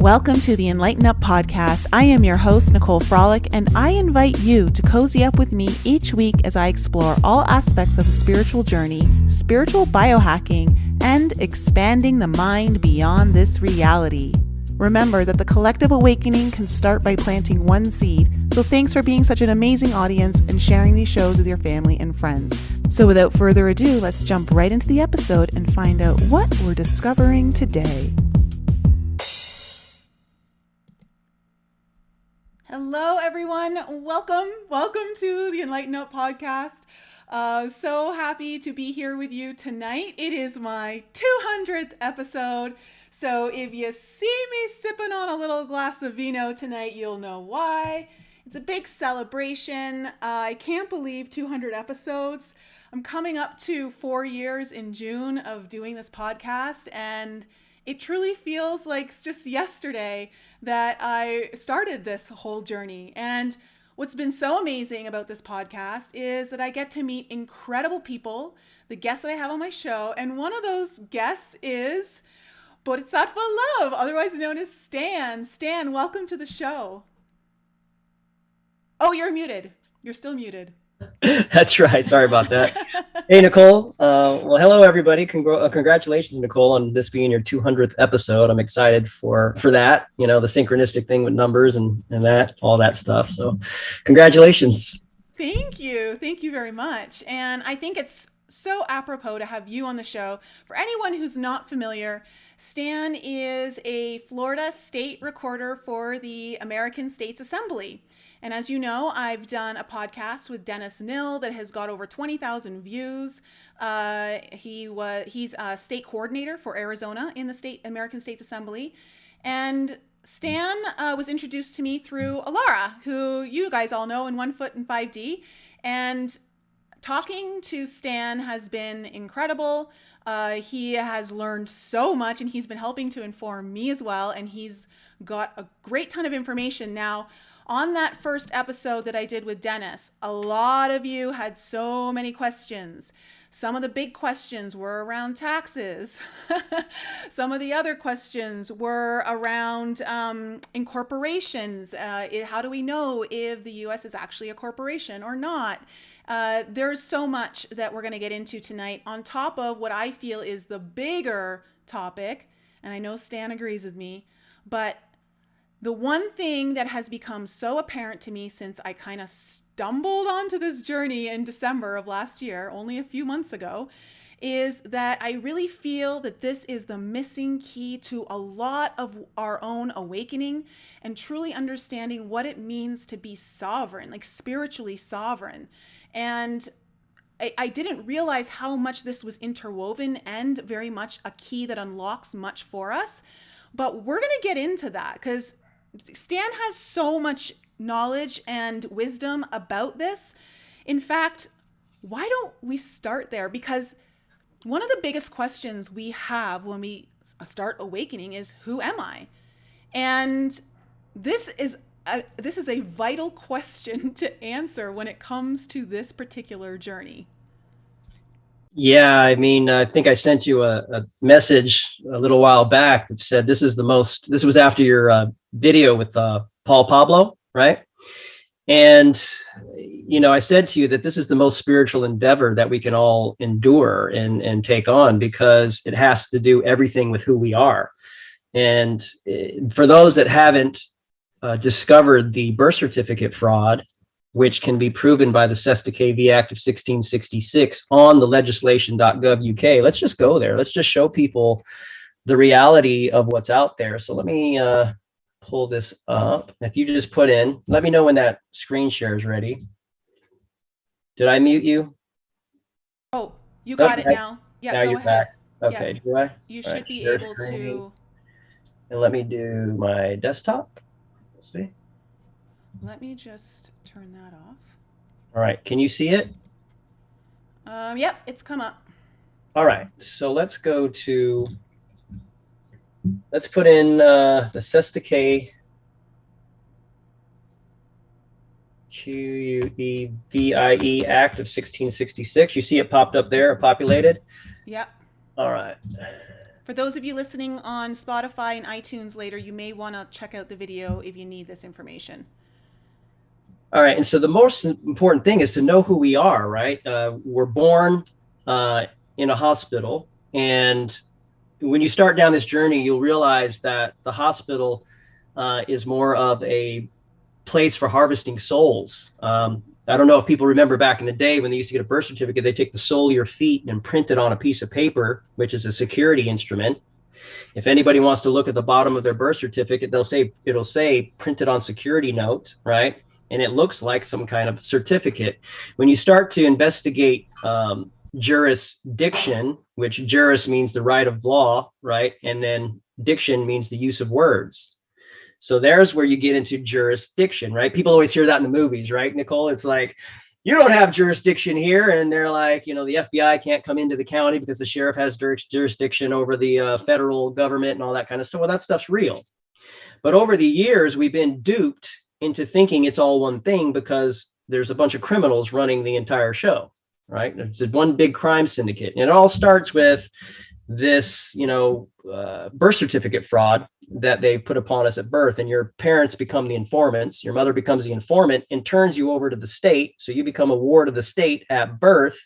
Welcome to the Enlighten Up podcast. I am your host, Nicole Frolick, and I invite you to cozy up with me each week as I explore all aspects of the spiritual journey, spiritual biohacking, and expanding the mind beyond this reality. Remember that the collective awakening can start by planting one seed, so thanks for being such an amazing audience and sharing these shows with your family and friends. So without further ado, let's jump right into the episode and find out what we're discovering today. Hello, everyone. Welcome to the Enlighten Up podcast. So happy to be here with you tonight. It is my 200th episode. So if you see me sipping on a little glass of vino tonight, you'll know why. It's a big celebration. I can't believe 200 episodes. I'm coming up to 4 years in June of doing this podcast, and it truly feels like just yesterday that I started this whole journey. And what's been so amazing about this podcast is that I get to meet incredible people, the guests that I have on my show. And one of those guests is Bodhisattva Love, otherwise known as Stan. Stan, welcome to the show. Oh, you're muted. You're still muted. That's right. Sorry about that. Hey, Nicole. Well, hello, everybody. Congratulations, Nicole, on this being your 200th episode. I'm excited for that. You know, the synchronistic thing with numbers and that, all that stuff. So congratulations. Thank you. Thank you very much. And I think it's so apropos to have you on the show. For anyone who's not familiar, Stan is a Florida state recorder for the American States Assembly. And as you know, I've done a podcast with Dennis Nill that has got over 20,000 views. He's a state coordinator for Arizona in the American States Assembly. And Stan was introduced to me through Alara, who you guys all know in 1 Foot in 5D. And talking to Stan has been incredible. He has learned so much, and he's been helping to inform me as well. And he's got a great ton of information. Now, on that first episode that I did with Dennis, a lot of you had so many questions. Some of the big questions were around taxes. Some of the other questions were around incorporations. How do we know if the U.S. is actually a corporation or not? There's so much that we're going to get into tonight on top of what I feel is the bigger topic. And I know Stan agrees with me, but the one thing that has become so apparent to me since I kind of stumbled onto this journey in December of last year, only a few months ago, is that I really feel that this is the missing key to a lot of our own awakening and truly understanding what it means to be sovereign, like spiritually sovereign. And I didn't realize how much this was interwoven and very much a key that unlocks much for us. But we're going to get into that because Stan has so much knowledge and wisdom about this. In fact, why don't we start there? Because one of the biggest questions we have when we start awakening is, who am I? And this is a vital question to answer when it comes to this particular journey. Yeah, I mean, I think I sent you a message a little while back that said this was after your video with Paul Pablo, right? And, you know, I said to you that this is the most spiritual endeavor that we can all endure and take on because it has to do everything with who we are. And for those that haven't discovered the birth certificate fraud, which can be proven by the KSQ Act of 1666 on the legislation.gov UK. Let's just go there. Let's just show people the reality of what's out there. So let me pull this up. If you just put in, let me know when that screen share is ready. Did I mute you? Oh, you got it now. Yeah, now go you're ahead. Back. Okay, yeah. do I? You should be able to. And let me do my desktop. Let's see. Let me just turn that off. All right, can you see it? Yep, it's come up. All right, so let's put in the KSQ Act of 1666. You see it popped up there, populated? Yep. All right. For those of you listening on Spotify and iTunes later, you may want to check out the video if you need this information. All right. And so the most important thing is to know who we are, right? We're born in a hospital. And when you start down this journey, you'll realize that the hospital is more of a place for harvesting souls. I don't know if people remember back in the day when they used to get a birth certificate, they take the sole of your feet and print it on a piece of paper, which is a security instrument. If anybody wants to look at the bottom of their birth certificate, it'll say printed on security note, right? And it looks like some kind of certificate. When you start to investigate jurisdiction, which juris means the right of law, right? And then diction means the use of words. So there's where you get into jurisdiction, right? People always hear that in the movies, right, Nicole? It's like, you don't have jurisdiction here. And they're like, you know, the FBI can't come into the county because the sheriff has jurisdiction over the federal government and all that kind of stuff. Well, that stuff's real. But over the years, we've been duped into thinking it's all one thing because there's a bunch of criminals running the entire show, right? It's one big crime syndicate. And it all starts with this, birth certificate fraud that they put upon us at birth, and your parents become the informants. Your mother becomes the informant and turns you over to the state. So you become a ward of the state at birth,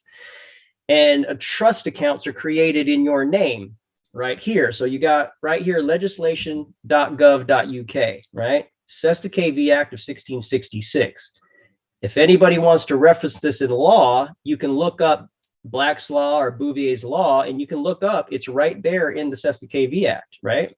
and trust accounts are created in your name right here. So you got right here, legislation.gov.uk, right? Cestui Que Vie Act of 1666. If anybody wants to reference this in law, you can look up Black's Law or Bouvier's Law, and you can look up, it's right there in the Cestui Que Vie Act, right?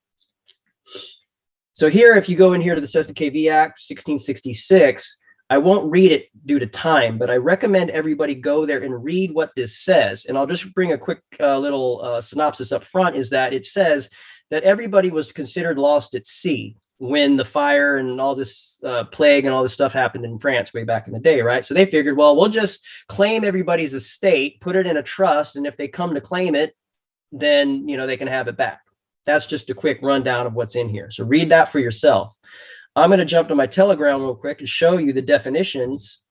So here, if you go in here to the Cestui Que Vie Act, 1666, I won't read it due to time, but I recommend everybody go there and read what this says. And I'll just bring a quick little synopsis up front, is that it says that everybody was considered lost at sea when the fire and all this plague and all this stuff happened in France way back in the day, right? So they figured, well, we'll just claim everybody's estate, put it in a trust, and if they come to claim it, then, they can have it back. That's just a quick rundown of what's in here. So read that for yourself. I'm going to jump to my Telegram real quick and show you the definitions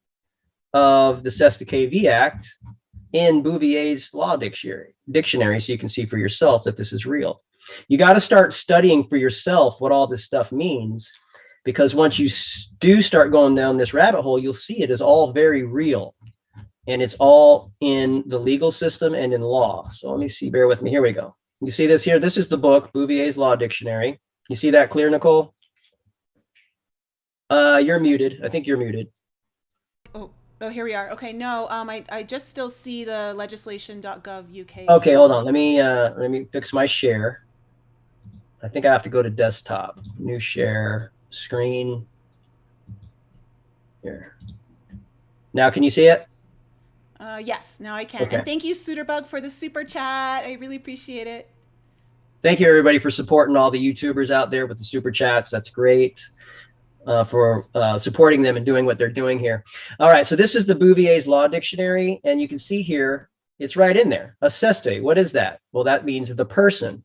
of the Cestui Que Vie Act in Bouvier's Law Dictionary, so you can see for yourself that this is real. You got to start studying for yourself what all this stuff means, because once you do start going down this rabbit hole, you'll see it is all very real, and it's all in the legal system and in law. So let me see, bear with me. Here we go. You see this here? This is the book, Bouvier's Law Dictionary. You see that clear, Nicole? You're muted. I think you're muted. Oh, here we are. Okay, no, I just still see the legislation.gov UK. Okay, hold on. Let me fix my share. I think I have to go to desktop. New share screen. Here. Now, can you see it? Yes, now I can. Okay. And thank you, Suiterbug, for the super chat. I really appreciate it. Thank you, everybody, for supporting all the YouTubers out there with the super chats. That's great. For supporting them and doing what they're doing here. All right, so this is the Bouvier's Law Dictionary, and you can see here, it's right in there. A cestui, what is that? Well, that means the person.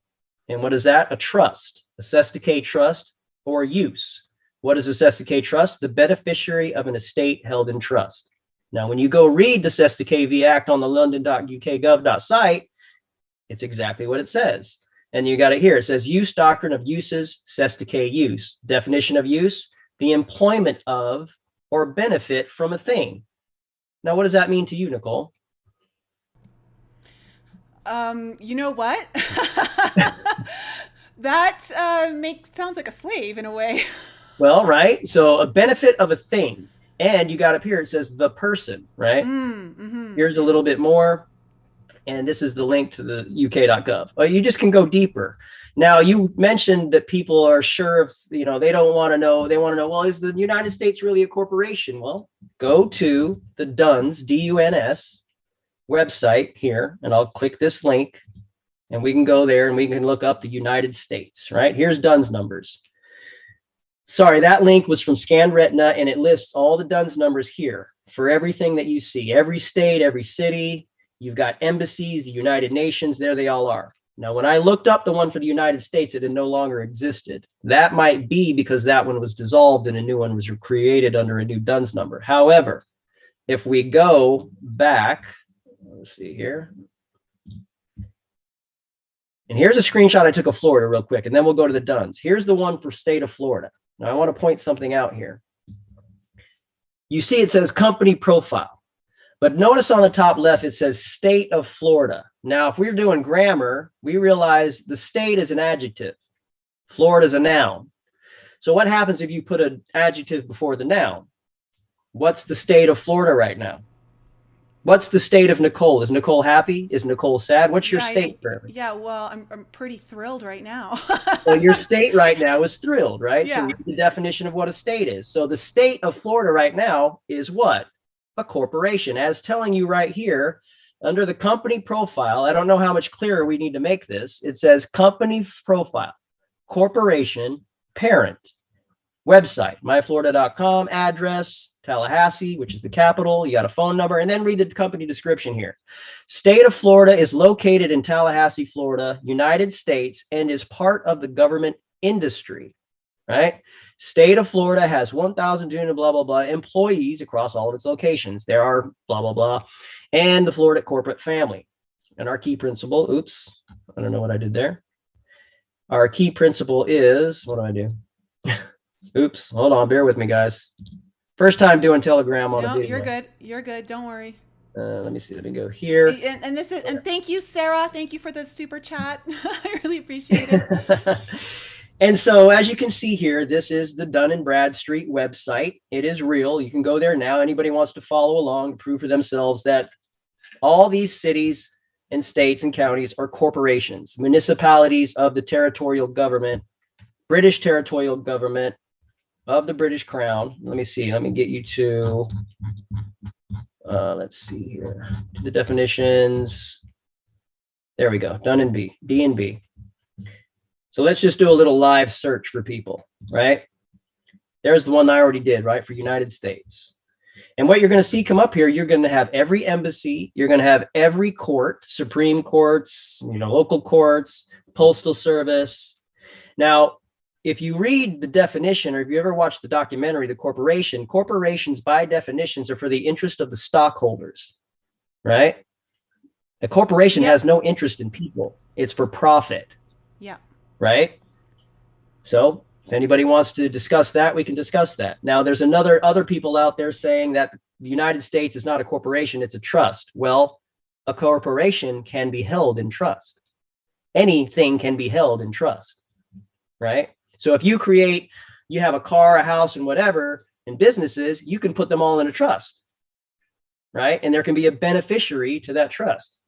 And what is that? A trust, a Cestui Que trust or use. What is a Cestui Que trust? The beneficiary of an estate held in trust. Now, when you go read the Cestui Que Vie Act on the london.ukgov.site, it's exactly what it says. And you got it here. It says use doctrine of uses, Cestui Que use. Definition of use, the employment of or benefit from a thing. Now, what does that mean to you, Nicole? You know what? That sounds like a slave in a way. Well, right. So a benefit of a thing. And you got up here, it says the person, right? Mm-hmm. Here's a little bit more. And this is the link to the uk.gov. You just can go deeper. Now, you mentioned that people are sure of, they don't want to know. They want to know, well, is the United States really a corporation? Well, go to the DUNS, D-U-N-S website here, and I'll click this link, and we can go there and we can look up the United States, right? Here's DUNS numbers. Sorry, that link was from ScanRetina, and it lists all the DUNS numbers here for everything that you see. Every state, every city, you've got embassies, the United Nations, there they all are. Now, when I looked up the one for the United States, it had no longer existed. That might be because that one was dissolved and a new one was created under a new DUNS number. However, if we go back, let's see here, And here's a screenshot I took of Florida real quick, and then we'll go to the dones. Here's the one for state of Florida. Now I want to point something out here. You see it says company profile, but notice on the top left, it says state of Florida. Now, if we're doing grammar, we realize the state is an adjective. Florida is a noun. So what happens if you put an adjective before the noun? What's the state of Florida right now? What's the state of Nicole? Is Nicole happy? Is Nicole sad? What's your state, Barabas? Yeah, well, I'm pretty thrilled right now. Well, your state right now is thrilled, right? Yeah. So read the definition of what a state is. So the state of Florida right now is what? A corporation. As telling you right here, under the company profile, I don't know how much clearer we need to make this. It says company profile, corporation, parent, website, myflorida.com, address, Tallahassee, which is the capital. You got a phone number, and then read the company description here. State of Florida is located in Tallahassee, Florida, United States, and is part of the government industry, right? State of Florida has 1,200 blah, blah, blah employees across all of its locations. There are blah, blah, blah, and the Florida corporate family. And our key principle, oops, I don't know what I did there. Our key principle is, what do I do? Oops, hold on, bear with me, guys. First time doing Telegram on a video. You're good. You're good. Don't worry. Let me see. Let me go here. And this is, and thank you, Sarah. Thank you for the super chat. I really appreciate it. And so, as you can see here, this is the Dun & Bradstreet website. It is real. You can go there now. Anybody wants to follow along to prove for themselves that all these cities and states and counties are corporations, municipalities of the territorial government, British territorial government of the British Crown. Let me see. Let me get you to, let's see here, to the definitions. There we go. Dun and B, D and B. So let's just do a little live search for people, right? There's the one I already did, right, for United States. And what you're going to see come up here, you're going to have every embassy, you're going to have every court, Supreme Courts, local courts, Postal Service. Now, if you read the definition, or if you ever watched the documentary, The Corporation, corporations by definitions are for the interest of the stockholders, right? A corporation has no interest in people. It's for profit. Yeah. Right? So if anybody wants to discuss that, we can discuss that. Now, there's other people out there saying that the United States is not a corporation, it's a trust. Well, a corporation can be held in trust. Anything can be held in trust, right? So if you have a car, a house, and whatever, and businesses, you can put them all in a trust, right? And there can be a beneficiary to that trust.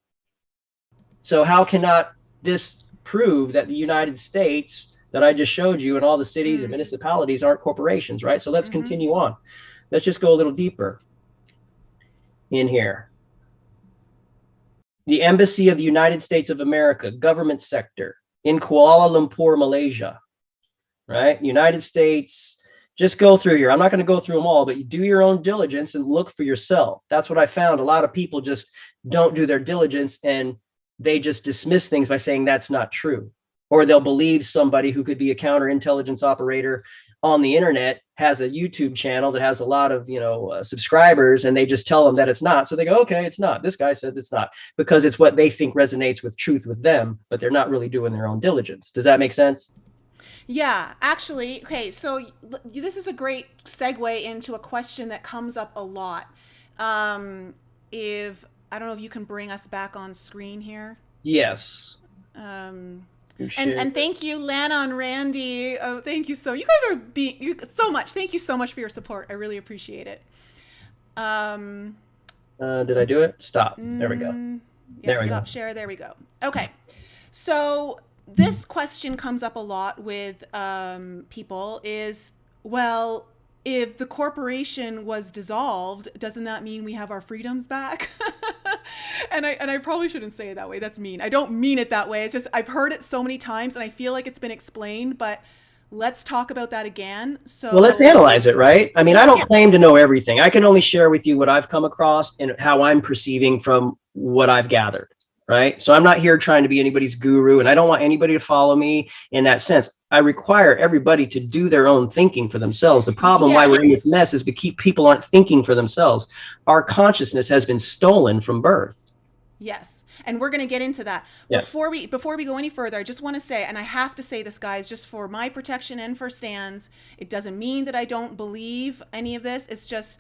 So how cannot this prove that the United States that I just showed you and all the cities and municipalities aren't corporations, right? So let's continue on. Let's just go a little deeper in here. The Embassy of the United States of America, government sector in Kuala Lumpur, Malaysia, right? United States, just go through here. I'm not going to go through them all, but you do your own diligence and look for yourself. That's what I found. A lot of people just don't do their diligence and they just dismiss things by saying that's not true. Or they'll believe somebody who could be a counterintelligence operator on the internet has a YouTube channel that has a lot of, subscribers, and they just tell them that it's not. So they go, okay, it's not. This guy says it's not, because it's what they think resonates with truth with them, but they're not really doing their own diligence. Does that make sense? Yeah, actually, okay, so this is a great segue into a question that comes up a lot. I don't know if you can bring us back on screen here. Yes. And thank you, Lana and Randy. Oh, thank you you guys are so much. Thank you so much for your support. I really appreciate it. Did I do it? Stop. There we go. Yeah, stop share. There we go. Okay. So this question comes up a lot with people is, well, if the corporation was dissolved, doesn't that mean we have our freedoms back? And I probably shouldn't say it that way. That's mean. I don't mean it that way. It's just I've heard it so many times and I feel like it's been explained, but let's talk about that again. So well, let's analyze it, right? I mean, I don't claim to know everything. I can only share with you what I've come across and how I'm perceiving from what I've gathered, right? So I'm not here trying to be anybody's guru, and I don't want anybody to follow me in that sense. I require everybody to do their own thinking for themselves. The problem why we're in this mess is because people aren't thinking for themselves. Our consciousness has been stolen from birth. Yes. And we're going to get into that. But Yeah. before we go any further, I just want to say, and I have to say this, guys, just for my protection and for Stan's, it doesn't mean that I don't believe any of this. It's just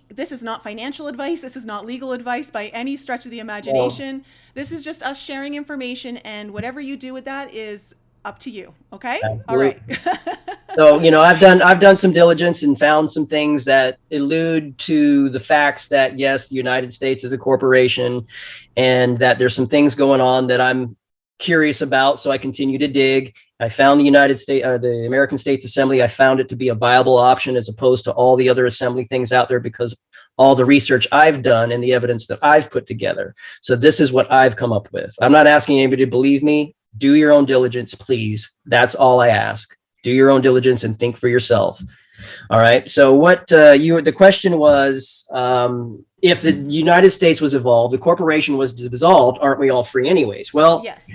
this is not financial advice. This is not legal advice by any stretch of the Well, imagination. This is just us sharing information, and whatever you do with that is up to you. Okay? All right. absolutely. So, I've done some diligence and found some things that allude to the facts that yes, the United States is a corporation, and that there's some things going on that I'm curious about. So I continue to dig. I found the American States Assembly. I found it to be a viable option as opposed to all the other assembly things out there because all the research I've done and the evidence that I've put together. So this is what I've come up with. I'm not asking anybody to believe me. Do your own diligence, please. That's all I ask. Do your own diligence and think for yourself. All right. So the question was, if the United States was evolved, the corporation was dissolved, aren't we all free anyways? Well, Yes.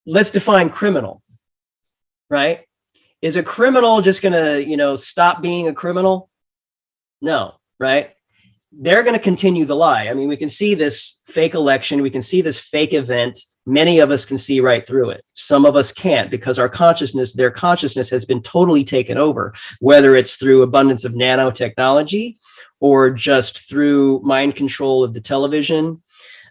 let's define criminal, right? Is a criminal just going to, stop being a criminal? No, right? They're going to continue the lie. I mean, we can see this fake election. We can see this fake event. Many of us can see right through it. Some of us can't because their consciousness has been totally taken over, whether it's through abundance of nanotechnology or just through mind control of the television.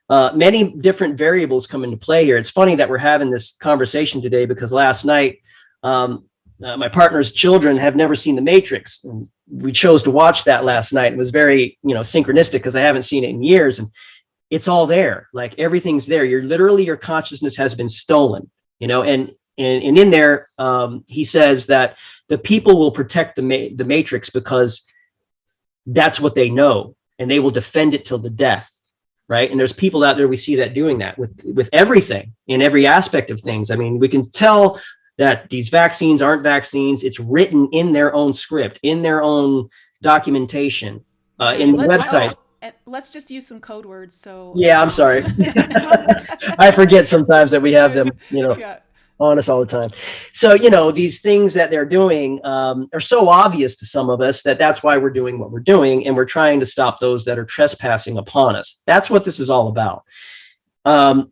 Many different variables come into play here. It's funny that we're having this conversation today because last night, my partner's children have never seen The Matrix. And we chose to watch that last night. It was very, synchronistic because I haven't seen it in years. And it's all there. Like everything's there. Your consciousness has been stolen, and in there, he says that the people will protect the Matrix because that's what they know and they will defend it till the death. Right. And there's people out there, we see that doing that with everything in every aspect of things. I mean, we can tell that these vaccines aren't vaccines. It's written in their own script, in their own documentation, in the website. Let's just use some code words. So Yeah, I'm sorry. I forget sometimes that we have them, yeah. on us all the time. So, these things that they're doing are so obvious to some of us that that's why we're doing what we're doing. And we're trying to stop those that are trespassing upon us. That's what this is all about.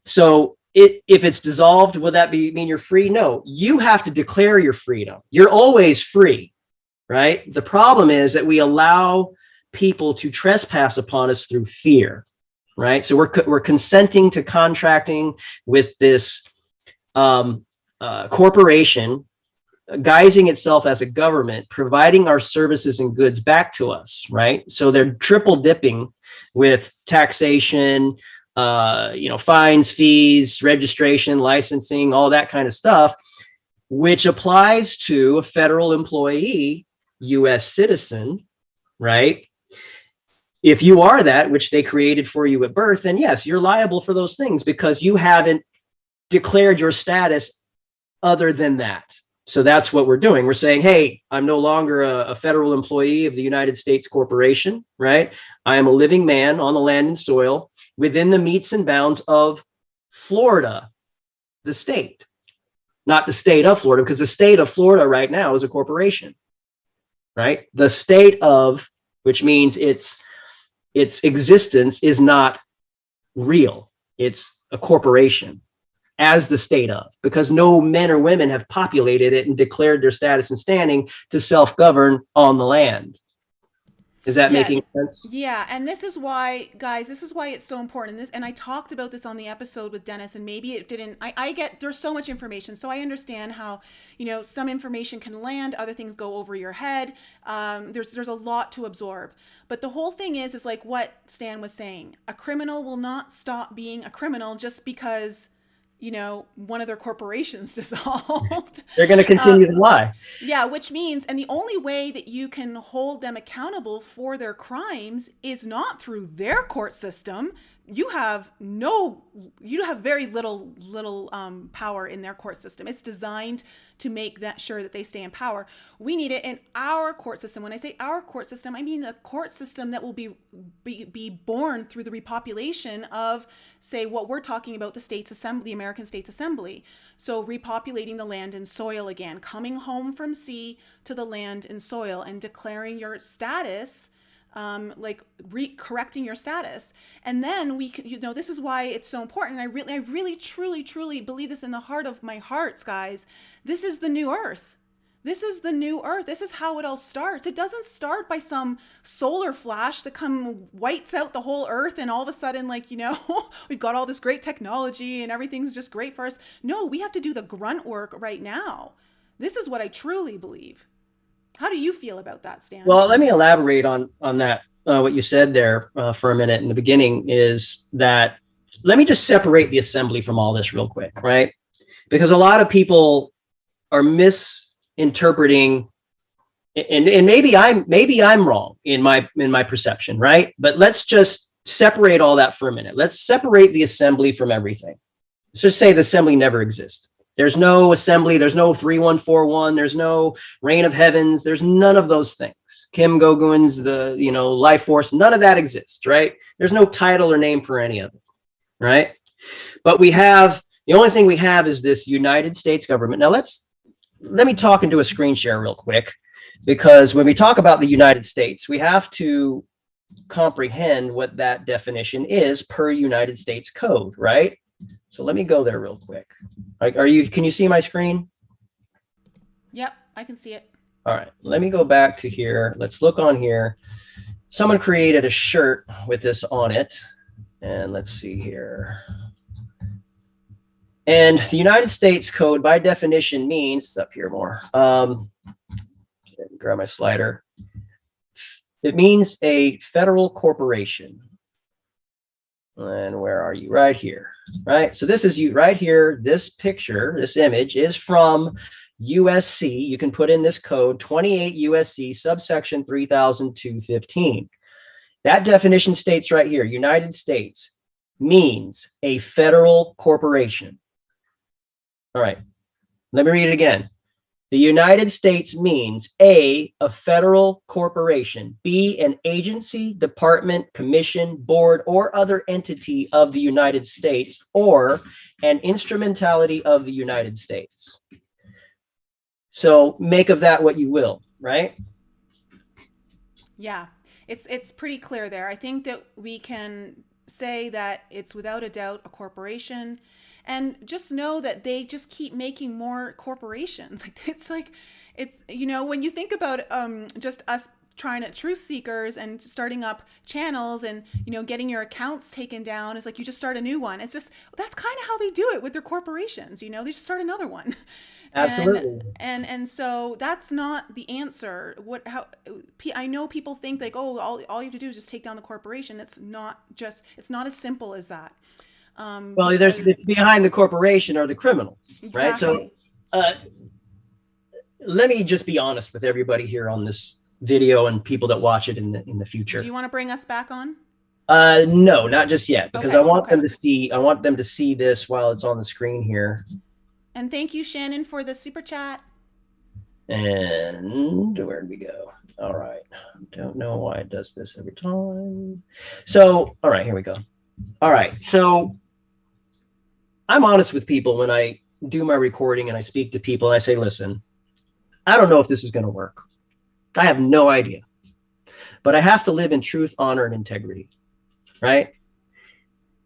So if it's dissolved, would that mean you're free? No, you have to declare your freedom. You're always free, right? The problem is that we allow people to trespass upon us through fear, right? So we're consenting to contracting with this corporation, guising itself as a government, providing our services and goods back to us, right? So they're triple dipping with taxation, fines, fees, registration, licensing, all that kind of stuff, which applies to a federal employee, U.S. citizen, right? If you are that, which they created for you at birth, then yes, you're liable for those things because you haven't declared your status other than that. So that's what we're doing. We're saying, hey, I'm no longer a federal employee of the United States Corporation, right? I am a living man on the land and soil within the metes and bounds of Florida, the state, not the state of Florida, because the state of Florida right now is a corporation, right? The state of, which means its existence is not real. It's a corporation as the state of, because no men or women have populated it and declared their status and standing to self-govern on the land. Is that making sense? Yeah, and this is why, guys, this is why it's so important. And I talked about this on the episode with Dennis, and maybe it didn't. I get there's so much information, so I understand how some information can land, other things go over your head. There's a lot to absorb, but the whole thing is like what Stan was saying. A criminal will not stop being a criminal just because one of their corporations dissolved. They're going to continue to lie. Yeah, which means, and the only way that you can hold them accountable for their crimes is not through their court system. You have very little power in their court system. It's designed to make that sure that they stay in power. We need it in our court system. When I say our court system, I mean the court system that will be born through the repopulation of, say, what we're talking about, the American States Assembly. So repopulating the land and soil again, coming home from sea to the land and soil and declaring your status like correcting your status. And then we can, this is why it's so important. I really, truly, truly believe this in the heart of my hearts, guys. This is the new earth. This is the new earth. This is how it all starts. It doesn't start by some solar flash that whites out the whole earth and all of a sudden, like, we've got all this great technology and everything's just great for us. No, we have to do the grunt work right now. This is what I truly believe. How do you feel about that, Stan? Well, let me elaborate on that. What you said there for a minute in the beginning is that, let me just separate the assembly from all this real quick, right? Because a lot of people are misinterpreting, and maybe I'm wrong in my perception, right? But let's just separate all that for a minute. Let's separate the assembly from everything. Let's just say the assembly never exists. There's no assembly. There's no 3141. There's no reign of heavens. There's none of those things. Kim Gogun's, the life force. None of that exists, right? There's no title or name for any of it, right? But the only thing we have is this United States government. Now let me talk into a screen share real quick, because when we talk about the United States, we have to comprehend what that definition is per United States Code, right? So let me go there real quick. Can you see my screen? Yep, I can see it. All right, let me go back to here. Let's look on here. Someone created a shirt with this on it. And let's see here. And the United States Code by definition means, it's up here more. Grab my slider. It means a federal corporation. And where are you? Right here, right? So this is you right here. This picture, this image is from USC. You can put in this code 28 USC subsection 300215. That definition states right here, United States means a federal corporation. All right, let me read it again. The United States means A, a federal corporation, B, an agency, department, commission, board, or other entity of the United States, or an instrumentality of the United States. So make of that what you will, right? Yeah, it's pretty clear there. I think that we can say that it's without a doubt a corporation. And just know that they just keep making more corporations. It's when you think about just us trying to truth seekers and starting up channels and getting your accounts taken down, is like you just start a new one. It's just, that's kind of how they do it with their corporations. They just start another one. Absolutely. And so that's not the answer. I know people think like, oh, all you have to do is just take down the corporation. It's not as simple as that. Well, there's behind the corporation are the criminals, exactly. Right? So let me just be honest with everybody here on this video and people that watch it in the future. Do you want to bring us back on? No, not just yet, because okay, I want them to see this while it's on the screen here. And thank you, Shannon, for the super chat. And where did we go? All right. Don't know why it does this every time. So, all right, here we go. All right. So I'm honest with people when I do my recording and I speak to people and I say, listen, I don't know if this is going to work. I have no idea, but I have to live in truth, honor, and integrity, right?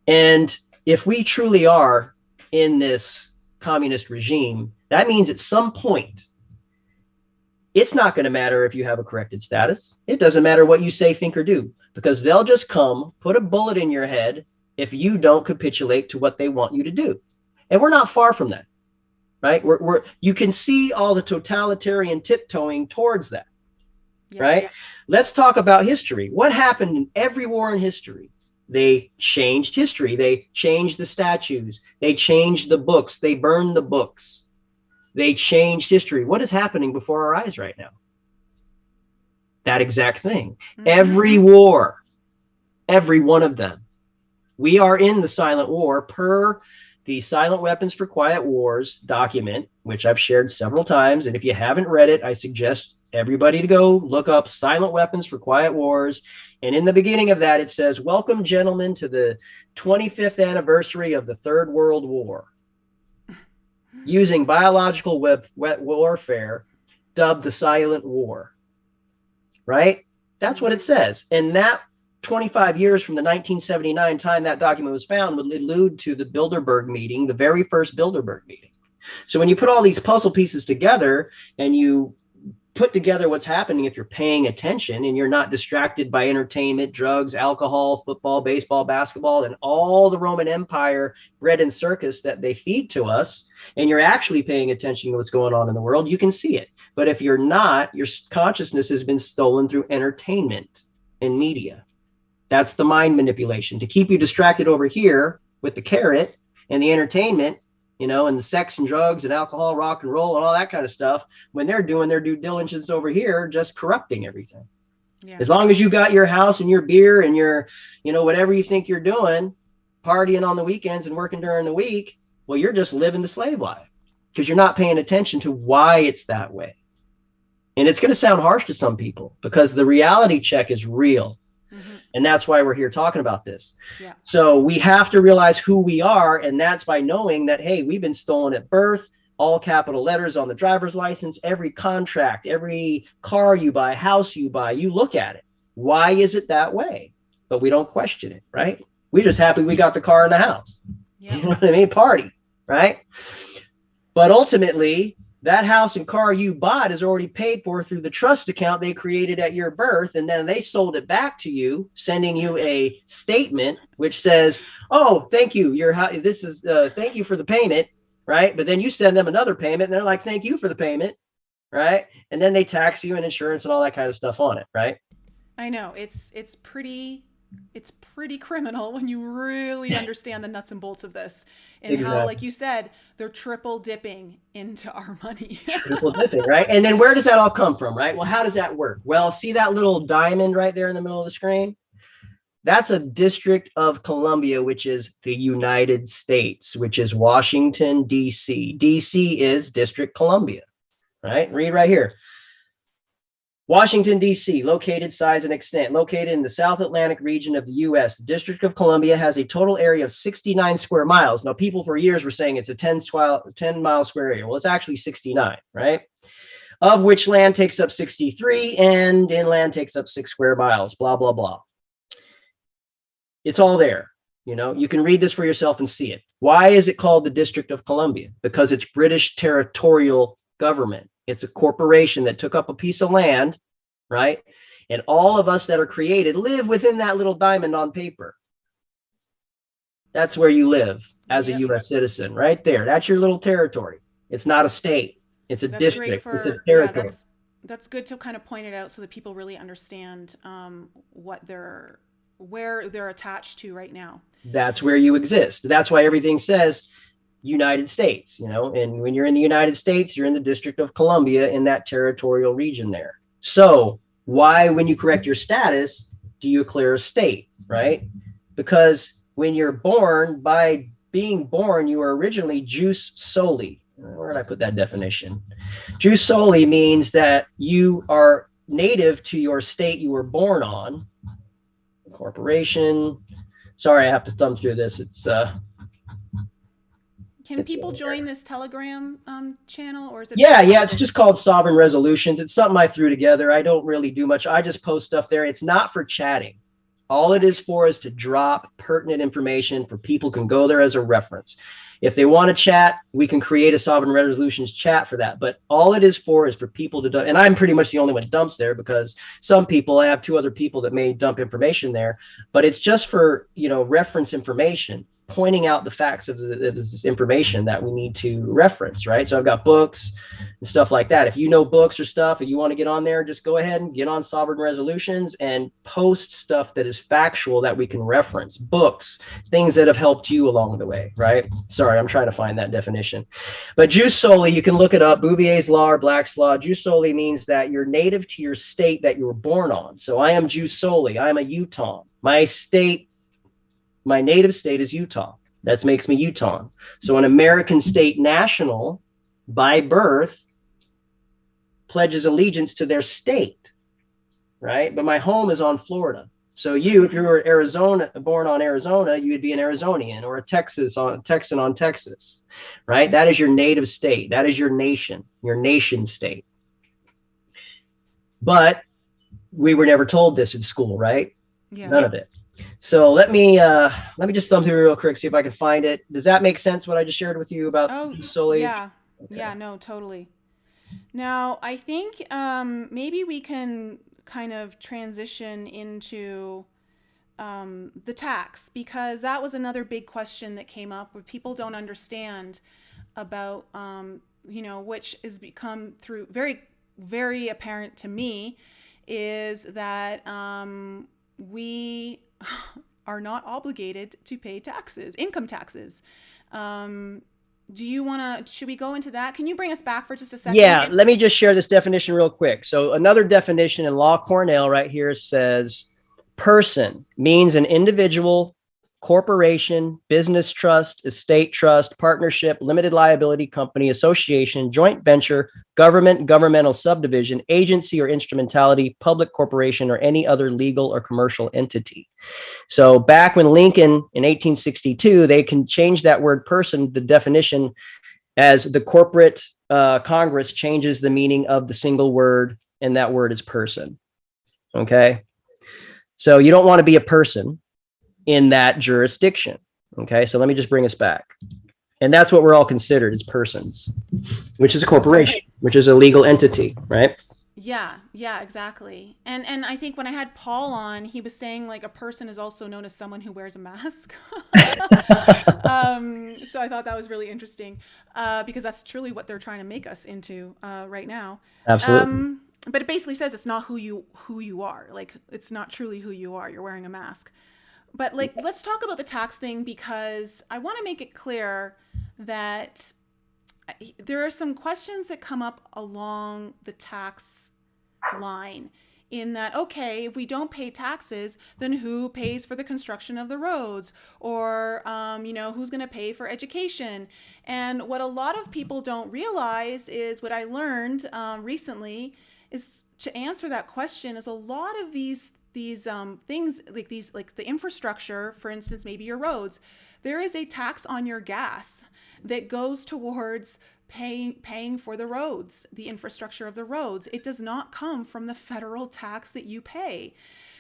And if we truly are in this communist regime, that means at some point, it's not going to matter if you have a corrected status. It doesn't matter what you say, think, or do, because they'll just come, put a bullet in your head if you don't capitulate to what they want you to do. And we're not far from that, right? You can see all the totalitarian tiptoeing towards that, right? Yeah. Let's talk about history. What happened in every war in history? They changed history. They changed the statues. They changed the books. They burned the books. They changed history. What is happening before our eyes right now? That exact thing. Mm-hmm. Every war, every one of them. We are in the silent war per the Silent Weapons for Quiet Wars document, which I've shared several times. And if you haven't read it, I suggest everybody to go look up Silent Weapons for Quiet Wars. And in the beginning of that, it says, welcome, gentlemen, to the 25th anniversary of the Third World War. Using biological warfare, dubbed the Silent War, right? That's what it says. And that 25 years from the 1979 time that document was found would allude to the Bilderberg meeting, the very first Bilderberg meeting. So when you put all these puzzle pieces together and you put together what's happening, if you're paying attention and you're not distracted by entertainment, drugs, alcohol, football, baseball, basketball, and all the Roman Empire bread and circus that they feed to us, and you're actually paying attention to what's going on in the world, you can see it. But if you're not, your consciousness has been stolen through entertainment and media. That's the mind manipulation, to keep you distracted over here with the carrot and the entertainment, you know, and the sex and drugs and alcohol, rock and roll and all that kind of stuff, when they're doing their due diligence over here, just corrupting everything. Yeah. As long as you got your house and your beer and your, you know, whatever you think you're doing, partying on the weekends and working during the week, well, you're just living the slave life because you're not paying attention to why it's that way. And it's going to sound harsh to some people because the reality check is real. And that's why we're here talking about this. Yeah. So we have to realize who we are. And that's by knowing that, hey, we've been stolen at birth, all capital letters on the driver's license, every contract, every car you buy, house you buy, you look at it. Why is it that way? But we don't question it, right? We're just happy we got the car and the house. Yeah. You know what I mean? Party, right? But ultimately, that house and car you bought is already paid for through the trust account they created at your birth. And then they sold it back to you, sending you a statement which says, oh, thank you. Thank you for the payment. Right. But then you send them another payment and they're like, thank you for the payment. Right. And then they tax you and insurance and all that kind of stuff on it. Right. I know it's pretty criminal when you really understand the nuts and bolts of this and exactly. How, like you said, they're triple dipping into our money. Triple dipping, right? And then where does that all come from, right? Well, how does that work? Well, see that little diamond right there in the middle of the screen? That's a District of Columbia, which is the United States, which is Washington, D.C. D.C. is District Columbia, right? Read right here. Washington, D.C., located, size, and extent. Located in the South Atlantic region of the U.S., the District of Columbia has a total area of 69 square miles. Now, people for years were saying it's a 10-mile square area. Well, it's actually 69, right? Of which land takes up 63 and inland takes up 6 square miles, blah, blah, blah. It's all there. You know, you can read this for yourself and see it. Why is it called the District of Columbia? Because it's British territorial government. It's a corporation that took up a piece of land, right? And all of us that are created live within that little diamond on paper. That's where you live as a U.S. citizen, right there. That's your little territory. It's not a state. It's a district. It's a territory. Yeah, that's good to kind of point it out so that people really understand where they're attached to right now. That's where you exist. That's why everything says United States, you know, and when you're in the United States, you're in the District of Columbia in that territorial region there. So why, when you correct your status, do you clear a state, right? Because when you're born, by being born, you were originally jus soli. Where did I put that definition? Jus soli means that you are native to your state you were born on. Corporation. Sorry, I have to thumb through this. Can people join this Telegram channel, or is it? Yeah, it's just called Sovereign Resolutions. It's something I threw together. I don't really do much. I just post stuff there. It's not for chatting. All it is for is to drop pertinent information for people can go there as a reference. If they want to chat, we can create a Sovereign Resolutions chat for that. But all it is for people to dump. And I'm pretty much the only one that dumps there because some people, I have 2 other people that may dump information there. But it's just for, you know, reference information, pointing out the facts of this information that we need to reference, right? So I've got books and stuff like that. If you know books or stuff and you want to get on there, just go ahead and get on Sovereign Resolutions and post stuff that is factual that we can reference. Books, things that have helped you along the way, right? Sorry, I'm trying to find that definition. But jus soli, you can look it up, Bouvier's law or Black's law. Jus soli means that you're native to your state that you were born on. So I am jus soli, I'm a Utah. My native state is Utah. That makes me Utah. So an American state national by birth pledges allegiance to their state, right? But my home is on Florida. So if you were born on Arizona, you would be an Arizonian, or a Texan on Texas, right? That is your native state. That is your nation state. But we were never told this in school, right? Yeah. None of it. So let me just thumb through real quick, see if I can find it. Does that make sense, what I just shared with you about Oh, soul age? yeah. Okay. Yeah, no, totally. Now, I think maybe we can kind of transition into the tax, because that was another big question that came up where people don't understand about, which has become through very, very apparent to me, is that we are not obligated to pay taxes, income taxes. Should we go into that? Can you bring us back for just a second? Yeah, let me just share this definition real quick. So another definition in Law Cornell right here says person means an individual, corporation, business trust, estate trust, partnership, limited liability company, association, joint venture, government, governmental subdivision, agency or instrumentality, public corporation, or any other legal or commercial entity. So back when Lincoln in 1862, they can change that word person, the definition, as the corporate Congress changes the meaning of the single word, and that word is person. Okay. So you don't want to be a person in that jurisdiction. Okay. So let me just bring us back. And that's what we're all considered as persons, which is a corporation, which is a legal entity, right? Yeah, yeah, exactly. And I think when I had Paul on, he was saying like a person is also known as someone who wears a mask. So I thought that was really interesting, because that's truly what they're trying to make us into right now. Absolutely. But it basically says it's not who you are. Like it's not truly who you are. You're wearing a mask. But like let's talk about the tax thing, because I want to make it clear that there are some questions that come up along the tax line, in that, okay, if we don't pay taxes, then who pays for the construction of the roads, or who's going to pay for education? And what a lot of people don't realize is, what I learned recently, is to answer that question is a lot of these things, like the infrastructure, for instance, maybe your roads, there is a tax on your gas that goes towards paying for the roads, the infrastructure of the roads. It does not come from the federal tax that you pay.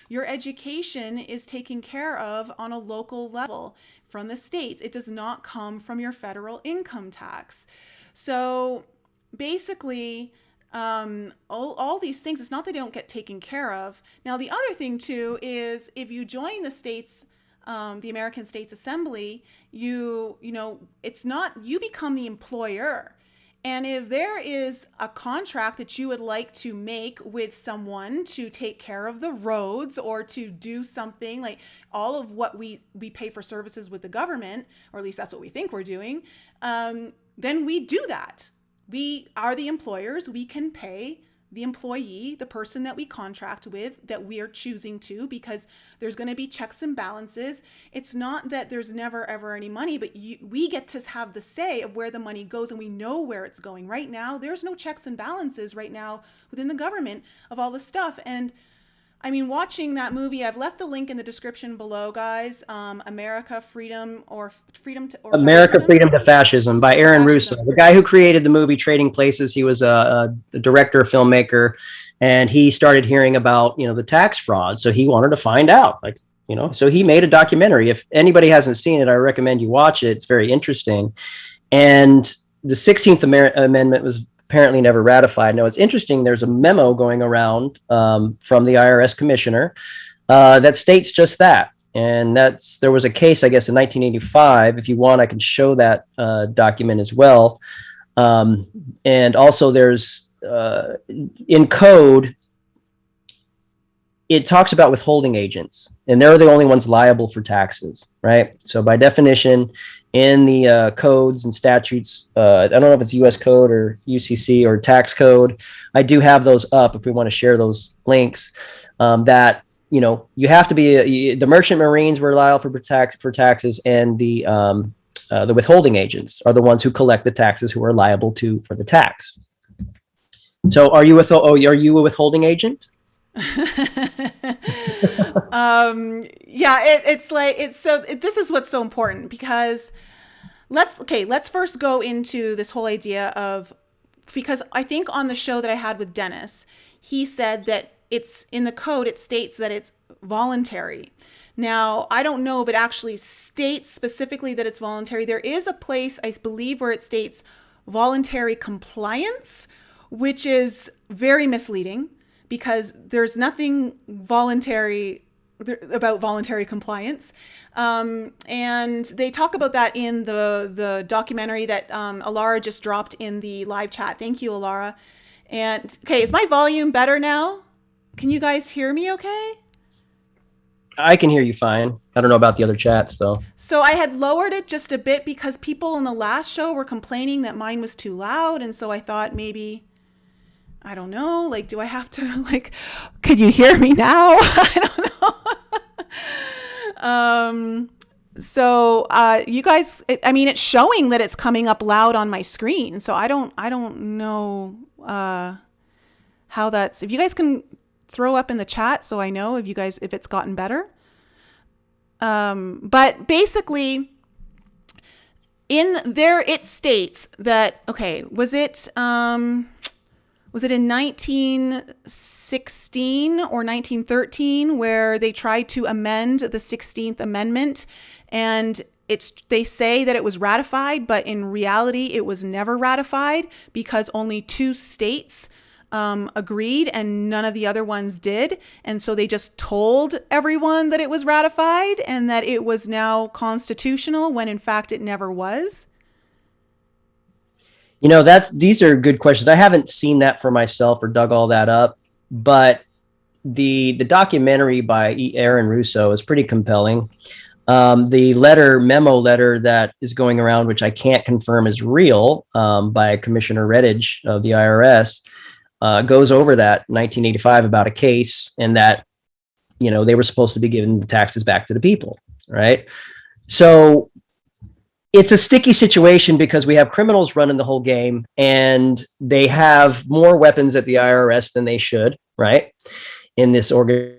Your education is taken care of on a local level from the states. It does not come from your federal income tax. So basically, all these things, it's not that they don't get taken care of. Now, the other thing too is, if you join the states, the American States Assembly, it's not, you become the employer. And if there is a contract that you would like to make with someone to take care of the roads, or to do something like all of what we pay for services with the government, or at least that's what we think we're doing, then we do that. We are the employers. We can pay the employee, the person that we contract with, that we are choosing to, because there's going to be checks and balances. It's not that there's never ever any money, but we get to have the say of where the money goes, and we know where it's going. Right now, there's no checks and balances right now within the government of all this stuff. And I mean, watching that movie, I've left the link in the description below, guys. America, Freedom, or America, Fascism? Freedom to Fascism by Aaron Russo, Fascism. the guy who created the movie Trading Places. He was a director, filmmaker, and he started hearing about, the tax fraud. So he wanted to find out, so he made a documentary. If anybody hasn't seen it, I recommend you watch it. It's very interesting. And the 16th Amendment was apparently never ratified. Now, it's interesting. There's a memo going around from the IRS commissioner that states just that. And there was a case, I guess, in 1985. If you want, I can show that document as well. And also there's in code, it talks about withholding agents, and they're the only ones liable for taxes, right? So by definition, in the codes and statutes, I don't know if it's U.S. code or UCC or tax code. I do have those up if we want to share those links. That you have to be the merchant marines were liable for taxes, and the withholding agents are the ones who collect the taxes, who are liable for the tax. So are you a withholding agent? This is what's so important, because let's first go into this whole idea of, because I think on the show that I had with Dennis, he said that it's in the code, it states that it's voluntary. Now, I don't know if it actually states specifically that it's voluntary. There is a place, I believe, where it states voluntary compliance, which is very misleading because there's nothing voluntary about voluntary compliance. And they talk about that in the documentary that Alara just dropped in the live chat. Thank you, Alara. And okay, is my volume better now? Can you guys hear me okay? I can hear you fine. I don't know about the other chats though. So I had lowered it just a bit because people in the last show were complaining that mine was too loud. And so I thought maybe, I don't know, like, do I have to, like, could you hear me now? I don't know. So you guys, I mean, it's showing that it's coming up loud on my screen. So I don't know how that's, if you guys can throw up in the chat so I know if it's gotten better. But basically in there, it states that, okay, was it in 1916 or 1913 where they tried to amend the 16th Amendment, and they say that it was ratified, but in reality it was never ratified because only 2 states agreed and none of the other ones did. And so they just told everyone that it was ratified and that it was now constitutional when in fact it never was. You know, these are good questions. I haven't seen that for myself or dug all that up, but the documentary by Aaron Russo is pretty compelling. The memo letter that is going around, which I can't confirm is real, by Commissioner Redditch of the IRS, goes over that 1985 about a case and that, you know, they were supposed to be giving the taxes back to the people, right? So it's a sticky situation because we have criminals running the whole game and they have more weapons at the IRS than they should, right? In this through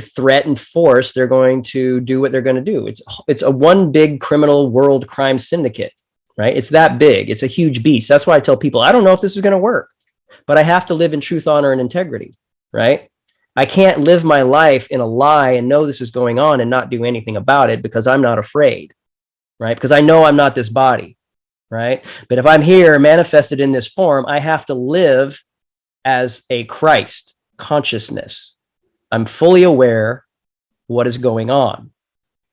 threat and force, they're going to do what they're going to do. It's a one big criminal world crime syndicate, right? It's that big. It's a huge beast. That's why I tell people, I don't know if this is going to work, but I have to live in truth, honor, and integrity, right? I can't live my life in a lie and know this is going on and not do anything about it because I'm not afraid, right? Because I know I'm not this body, right? But if I'm here manifested in this form, I have to live as a Christ consciousness. I'm fully aware what is going on.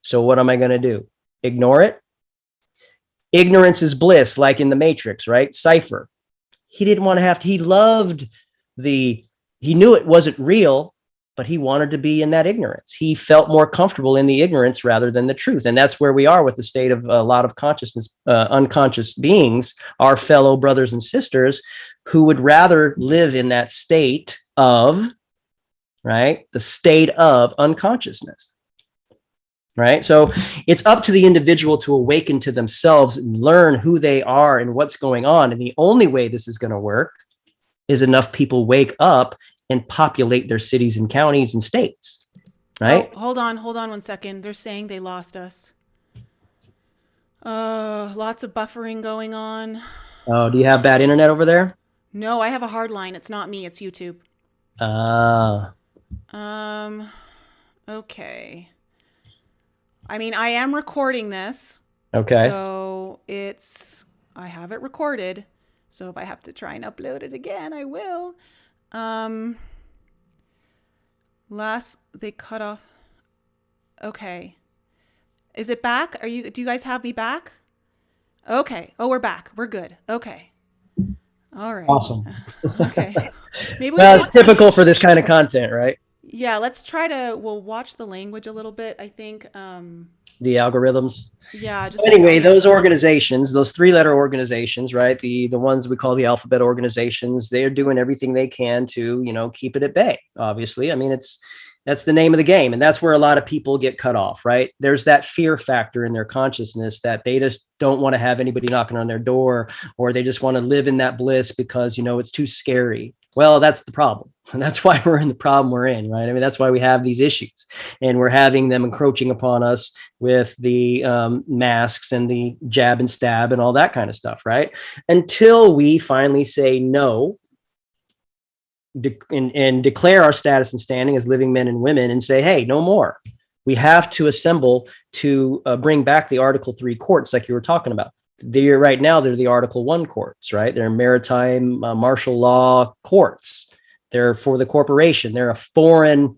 So what am I going to do? Ignore it? Ignorance is bliss, like in the Matrix, right? Cypher. He didn't want to have to, he knew it wasn't real, but he wanted to be in that ignorance. He felt more comfortable in the ignorance rather than the truth. And that's where we are with the state of a lot of consciousness, unconscious beings, our fellow brothers and sisters, who would rather live in that state of, right? The state of unconsciousness, right? So it's up to the individual to awaken to themselves and learn who they are and what's going on. And the only way this is going to work is enough people wake up and populate their cities and counties and states, right? Oh, hold on 1 second. They're saying they lost us. Lots of buffering going on. Oh, do you have bad internet over there? No, I have a hard line. It's not me. It's YouTube. Okay. I mean, I am recording this. Okay. So I have it recorded. So if I have to try and upload it again, I will. They cut off. Okay. Is it back? Do you guys have me back? Okay. Oh, we're back. We're good. Okay. All right. Awesome. Okay. Maybe it's typical for this kind of content, right? Yeah, we'll watch the language a little bit, I think. The algorithms. Yeah. So anyway, those organizations, those 3-letter organizations, right? The ones we call the alphabet organizations, they're doing everything they can to, you know, keep it at bay. Obviously, I mean, that's the name of the game, and that's where a lot of people get cut off, right? There's that fear factor in their consciousness that they just don't want to have anybody knocking on their door, or they just want to live in that bliss because, you know, it's too scary. Well, that's the problem. And that's why we're in the problem we're in, right? I mean, that's why we have these issues, and we're having them encroaching upon us with the masks and the jab and stab and all that kind of stuff, right? Until we finally say, no, and declare our status and standing as living men and women and say, hey, no more. We have to assemble to bring back the Article 3 courts like you were talking about. Right now, they're the Article 1 courts, right? They're maritime martial law courts. They're for the corporation. They're a foreign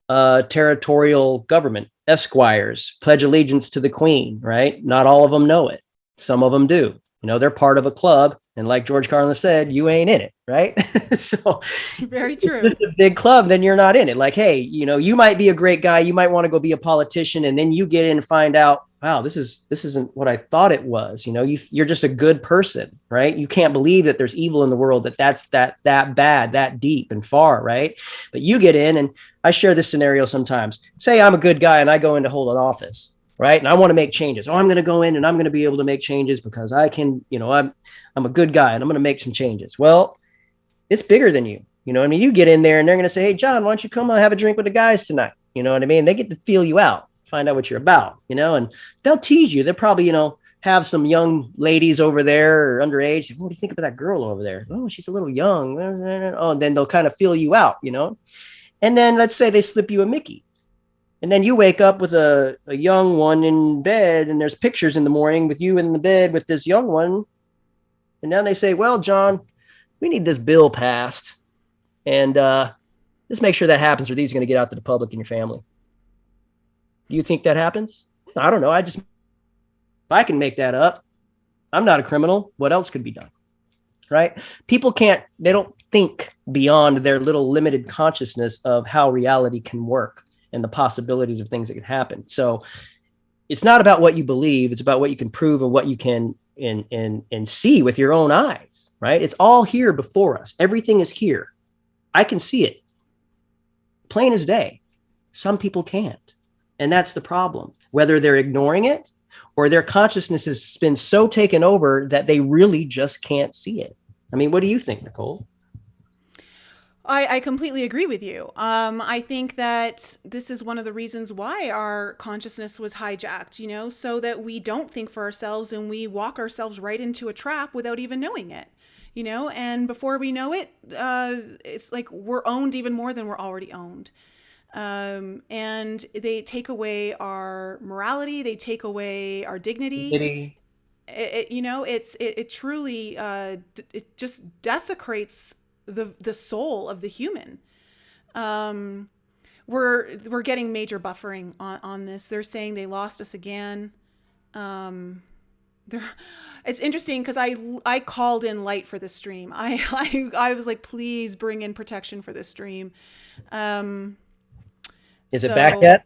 territorial government. Esquires pledge allegiance to the queen, right? Not all of them know it. Some of them do. They're part of a club. And like George Carlin said, you ain't in it, right? So very true. If it's a big club, then you're not in it. Like, hey, you might be a great guy. You might want to go be a politician. And then you get in and find out, wow, this isn't what I thought it was. You're just a good person, right? You can't believe that there's evil in the world, that's that bad, that deep and far, right? But you get in, and I share this scenario sometimes. Say I'm a good guy and I go in to hold an office, right? And I want to make changes. I'm going to go in and I'm going to be able to make changes because I can, I'm a good guy and I'm going to make some changes. Well, it's bigger than you. You get in there and they're going to say, hey, John, why don't you come have a drink with the guys tonight? You know what I mean? They get to feel you out, find out what you're about, and they'll tease you. They'll probably, have some young ladies over there or underage. What do you think about that girl over there? Oh, she's a little young. Oh, and then they'll kind of feel you out, And then let's say they slip you a Mickey. And then you wake up with a young one in bed, and there's pictures in the morning with you in the bed with this young one. And then they say, well, John, we need this bill passed. And just make sure that happens, or these are going to get out to the public and your family. Do you think that happens? I don't know. If I can make that up, I'm not a criminal. What else could be done? Right? People they don't think beyond their little limited consciousness of how reality can work and the possibilities of things that can happen. So it's not about what you believe. It's about what you can prove and what you can and see with your own eyes, right? It's all here before us. Everything is here. I can see it plain as day. Some people can't. And that's the problem. Whether they're ignoring it or their consciousness has been so taken over that they really just can't see it. I mean, what do you think, Nicole? I completely agree with you. I think that this is one of the reasons why our consciousness was hijacked, so that we don't think for ourselves and we walk ourselves right into a trap without even knowing it, and before we know it, it's like we're owned even more than we're already owned. And they take away our morality. They take away our dignity. It truly, it just desecrates the soul of the human. We're getting major buffering on this. They're saying they lost us again. It's interesting because I called in light for this stream. I was like, please bring in protection for this stream. Is it back yet?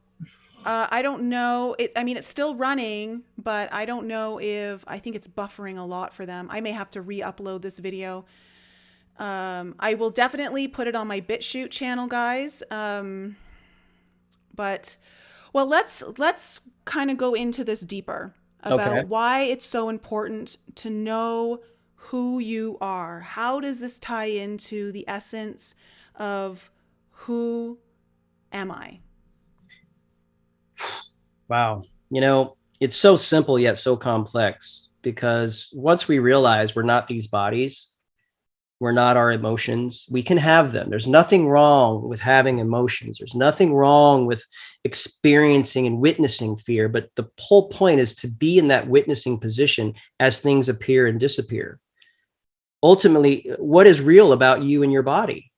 I don't know. It's still running, but I don't know I think it's buffering a lot for them. I may have to re-upload this video. I will definitely put it on my BitChute channel, guys. But let's kind of go into this deeper about why it's so important to know who you are. How does this tie into the essence of who am I? Wow. It's so simple yet so complex, because once we realize we're not these bodies, we're not our emotions, we can have them. There's nothing wrong with having emotions. There's nothing wrong with experiencing and witnessing fear. But the whole point is to be in that witnessing position as things appear and disappear. Ultimately, what is real about you and your body?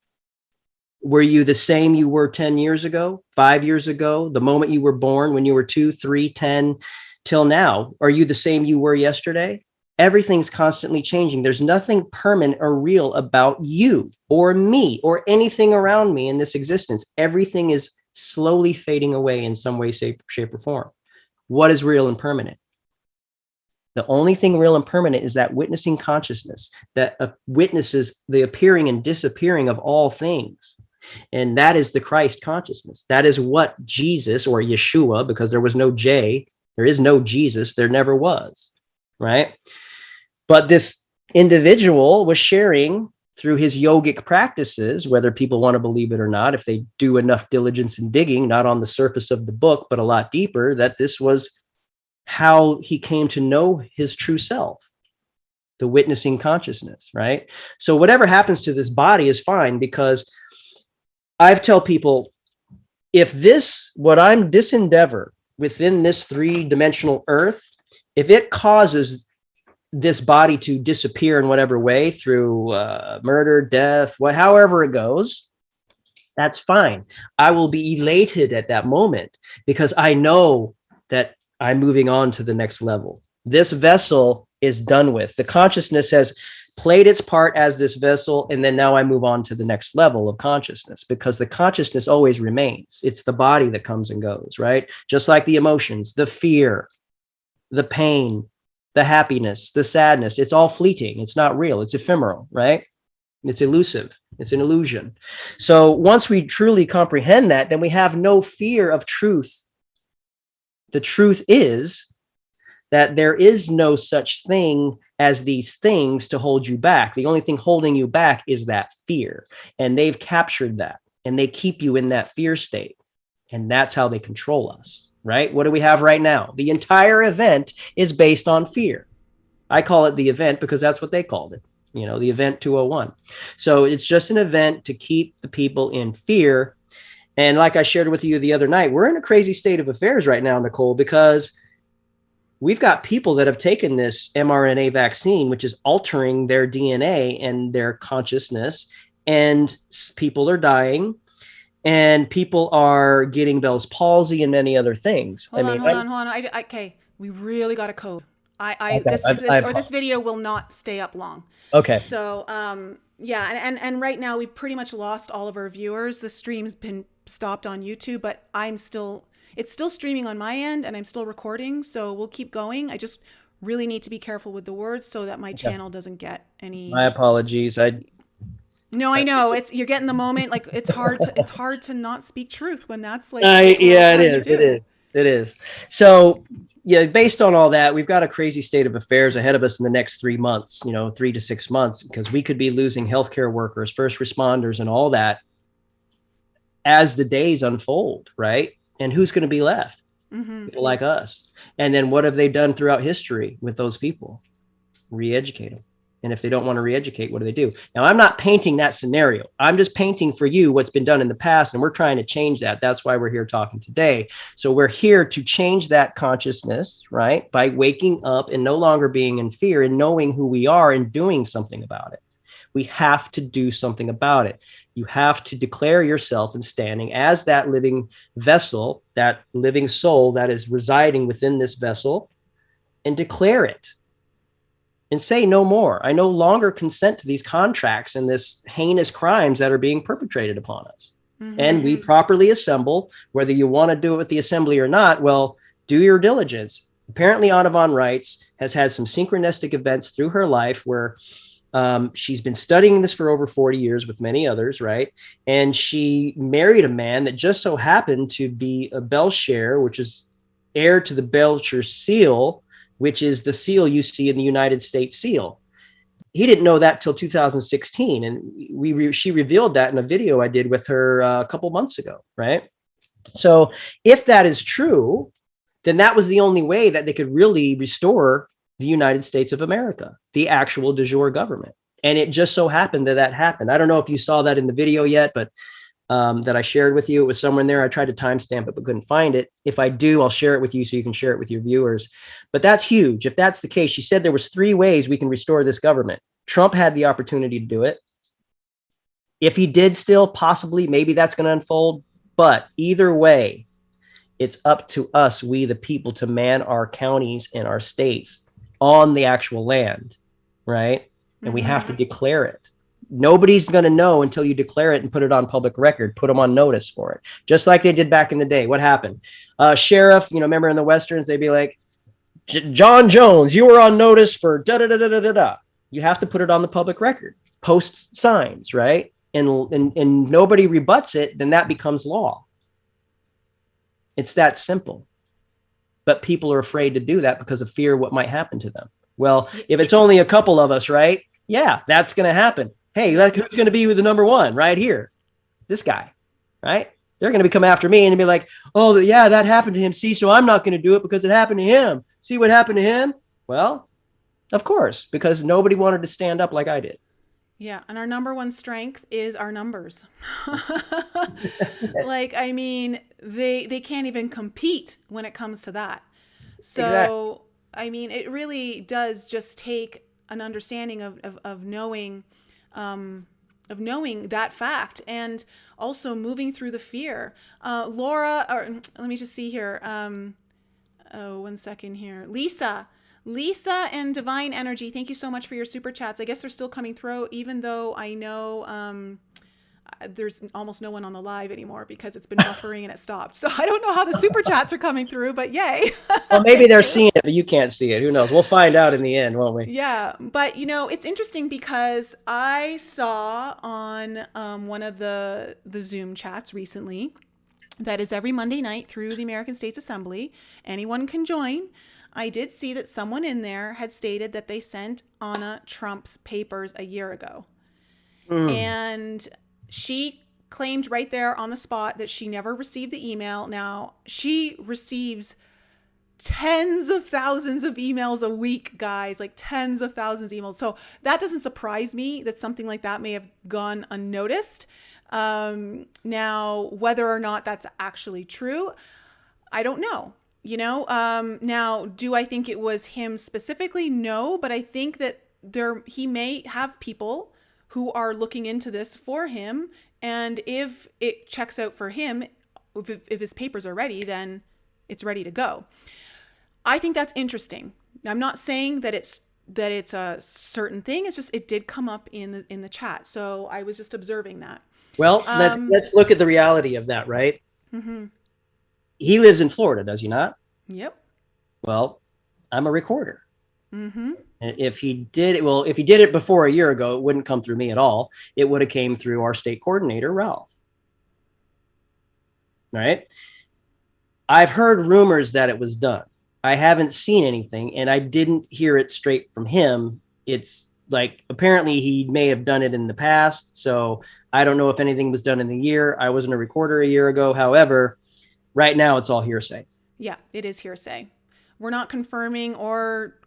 Were you the same you were 10 years ago, 5 years ago, the moment you were born, when you were 2, 3, 10, till now? Are you the same you were yesterday? Everything's constantly changing. There's nothing permanent or real about you or me or anything around me in this existence. Everything is slowly fading away in some way, shape, or form. What is real and permanent? The only thing real and permanent is that witnessing consciousness that witnesses the appearing and disappearing of all things. And that is the Christ consciousness. That is what Jesus, or Yeshua, because there was no J, there is no Jesus, there never was, right? But this individual was sharing through his yogic practices, whether people want to believe it or not, if they do enough diligence and digging, not on the surface of the book, but a lot deeper, that this was how he came to know his true self. the witnessing consciousness, right? So whatever happens to this body is fine, because I've tell people, if this endeavor within this three-dimensional earth, if it causes this body to disappear in whatever way, through murder, death, however it goes, that's fine. I will be elated at that moment, because I know that I'm moving on to the next level. This vessel is done with. The consciousness has played its part as this vessel, and then now I move on to the next level of consciousness, because the consciousness always remains. It's the body that comes and goes, right? Just like the emotions, the fear, the pain, the happiness, the sadness, it's all fleeting. It's not real. It's ephemeral, right? It's elusive. It's an illusion. So once we truly comprehend that, then we have no fear of truth. The truth is that there is no such thing as these things to hold you back. The only thing holding you back is that fear. And they've captured that, and they keep you in that fear state. And that's how they control us, right? What do we have right now? The entire event is based on fear. I call it the event because that's what they called it, the event 201. So it's just an event to keep the people in fear. And like I shared with you the other night, we're in a crazy state of affairs right now, Nicole, because we've got people that have taken this mRNA vaccine, which is altering their DNA and their consciousness, and people are dying, and people are getting Bell's palsy and many other things. Hold on. Okay, we really got a code. This video will not stay up long. Okay. So, yeah, and right now we've pretty much lost all of our viewers. The stream's been stopped on YouTube, but it's still streaming on my end, and I'm still recording, so we'll keep going. I just really need to be careful with the words so that my channel doesn't get any. My apologies. No, I know you're getting the moment. Like it's hard to not speak truth when that's like. Yeah, it is. So yeah, based on all that, we've got a crazy state of affairs ahead of us in the next 3 months. 3 to 6 months, because we could be losing healthcare workers, first responders, and all that as the days unfold, right? And who's going to be left? Mm-hmm. People like us. And then what have they done throughout history with those people? Re-educate them. And if they don't want to re-educate, what do? Now, I'm not painting that scenario. I'm just painting for you what's been done in the past, and we're trying to change that. That's why we're here talking today. So we're here to change that consciousness, right? By waking up and no longer being in fear and knowing who we are and doing something about it. We have to do something about it. You have to declare yourself and standing as that living vessel, that living soul that is residing within this vessel, and declare it. And say no more. I no longer consent to these contracts and this heinous crimes that are being perpetrated upon us. Mm-hmm. And we properly assemble, whether you want to do it with the assembly or not. Well, do your diligence. Apparently, Anna von Reitz has had some synchronistic events through her life where she's been studying this for over 40 years with many others, right? And she married a man that just so happened to be a Belcher, which is heir to the Belcher seal, which is the seal you see in the United States seal. He didn't know that till 2016. And she revealed that in a video I did with her a couple months ago, right? So if that is true, then that was the only way that they could really restore the United States of America, the actual de jure government. And it just so happened that happened. I don't know if you saw that in the video yet, but that I shared with you. It was somewhere in there. I tried to timestamp it, but couldn't find it. If I do, I'll share it with you so you can share it with your viewers. But that's huge. If that's the case, she said there was 3 ways we can restore this government. Trump had the opportunity to do it. If he did still, possibly, maybe that's going to unfold. But either way, it's up to us, we the people, to man our counties and our states on the actual land, right? And we have to declare it. Nobody's going to know until you declare it and put it on public record, put them on notice for it. Just like they did back in the day. What happened? Sheriff, remember in the Westerns, they'd be like, John Jones, you were on notice for da-da-da-da-da-da. You have to put it on the public record, post signs, right? And nobody rebuts it, then that becomes law. It's that simple. But people are afraid to do that because of fear of what might happen to them. Well, if it's only a couple of us, right? Yeah, that's going to happen. Hey, who's going to be with the number one right here? This guy, right? They're going to come after me and be like, oh, yeah, that happened to him. See, so I'm not going to do it because it happened to him. See what happened to him? Well, Of course, because nobody wanted to stand up like I did. Yeah, and our number one strength is our numbers. Like, I mean, they can't even compete when it comes to that. Exactly. So, I mean, it really does just take an understanding of knowing that fact, and also moving through the fear. Laura, or let me just see here. Oh, 1 second here. Lisa and Divine Energy, thank you so much for your super chats. I guess they're still coming through, even though I know there's almost no one on the live anymore because it's been buffering and it stopped. So I don't know how the super chats are coming through, but yay. Well, maybe they're seeing it, but you can't see it. Who knows? We'll find out in the end, won't we? Yeah, but it's interesting because I saw on one of the Zoom chats recently that is every Monday night through the American States Assembly. Anyone can join. I did see that someone in there had stated that they sent Anna Trump's papers a year ago. And she claimed right there on the spot that she never received the email. Now, she receives tens of thousands of emails a week, guys, like tens of thousands of emails. So that doesn't surprise me that something like that may have gone unnoticed. Now, whether or not that's actually true, I don't know. Now, do I think it was him specifically? No, but I think that he may have people who are looking into this for him. And if it checks out for him, if his papers are ready, then it's ready to go. I think that's interesting. I'm not saying that it's a certain thing. It's just it did come up in the chat, so I was just observing that. Well, let's look at the reality of that, right? Mm-hmm. He lives in Florida, does he not? Yep. Well, I'm a recorder. Mm-hmm. And if he did it before a year ago, it wouldn't come through me at all. It would have came through our state coordinator, Ralph. Right? I've heard rumors that it was done. I haven't seen anything, and I didn't hear it straight from him. It's like apparently he may have done it in the past, so I don't know if anything was done in the year. I wasn't a recorder a year ago. However, right now it's all hearsay. Yeah, it is hearsay. We're not confirming or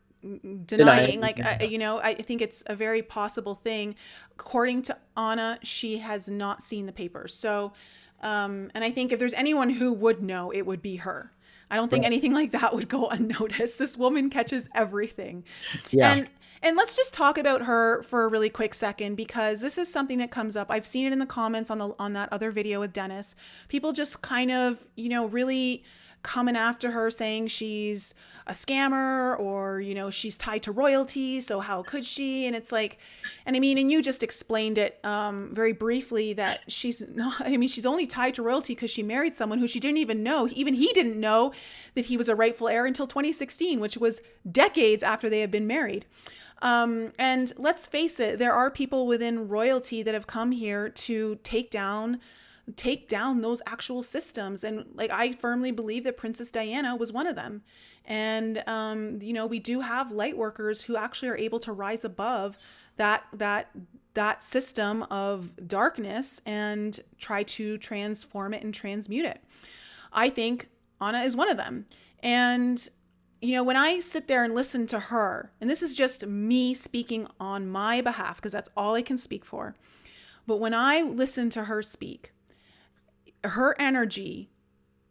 denying. Like, I think it's a very possible thing. According to Anna, she has not seen the papers. So, and I think if there's anyone who would know, it would be her. I don't think anything like that would go unnoticed. This woman catches everything. Yeah. And let's just talk about her for a really quick second, because this is something that comes up. I've seen it in the comments on that other video with Dennis. People just kind of, really coming after her, saying she's a scammer, or, she's tied to royalty, so how could she? And it's like, and you just explained it very briefly that she's not, she's only tied to royalty because she married someone who she didn't even know. Even he didn't know that he was a rightful heir until 2016, which was decades after they had been married. And let's face it, there are people within royalty that have come here to take down those actual systems. And like, I firmly believe that Princess Diana was one of them. And, we do have light workers who actually are able to rise above that system of darkness and try to transform it and transmute it. I think Anna is one of them. And, when I sit there and listen to her, and this is just me speaking on my behalf, because that's all I can speak for. But when I listen to her speak, her energy,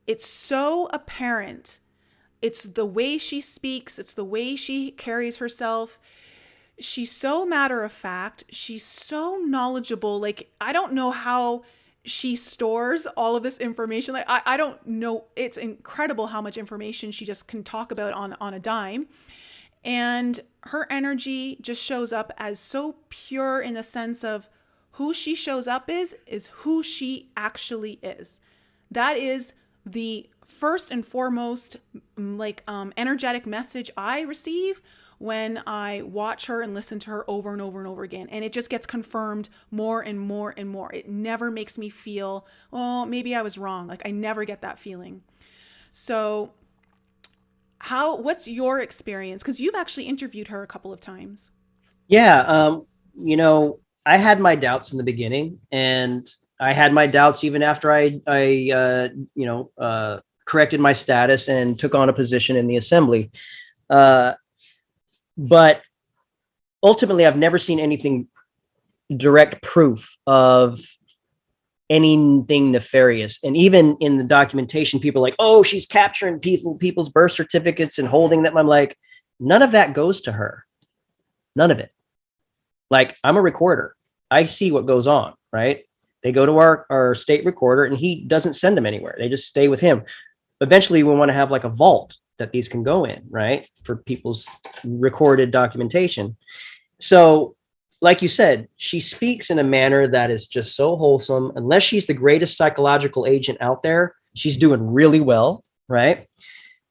it's so apparent. It's the way she speaks. It's the way she carries herself. She's so matter of fact. She's so knowledgeable. Like, I don't know how she stores all of this information. Like, I don't know. It's incredible how much information she just can talk about on a dime. And her energy just shows up as so pure, in the sense of who she shows up is who she actually is. That is the first and foremost, energetic message I receive when I watch her and listen to her over and over and over again. And it just gets confirmed more and more and more. It never makes me feel, oh, maybe I was wrong. Like, I never get that feeling. So what's your experience? Because you've actually interviewed her a couple of times. Yeah. I had my doubts in the beginning, and I had my doubts even after I corrected my status and took on a position in the assembly. But ultimately, I've never seen anything direct proof of anything nefarious. And even in the documentation, people are like, oh, she's capturing people's birth certificates and holding them. I'm like, none of that goes to her. None of it. Like, I'm a recorder. I see what goes on, right? They go to our state recorder and he doesn't send them anywhere. They just stay with him. Eventually, we want to have like a vault that these can go in, right? For people's recorded documentation. So, like you said, she speaks in a manner that is just so wholesome. Unless she's the greatest psychological agent out there, she's doing really well, right?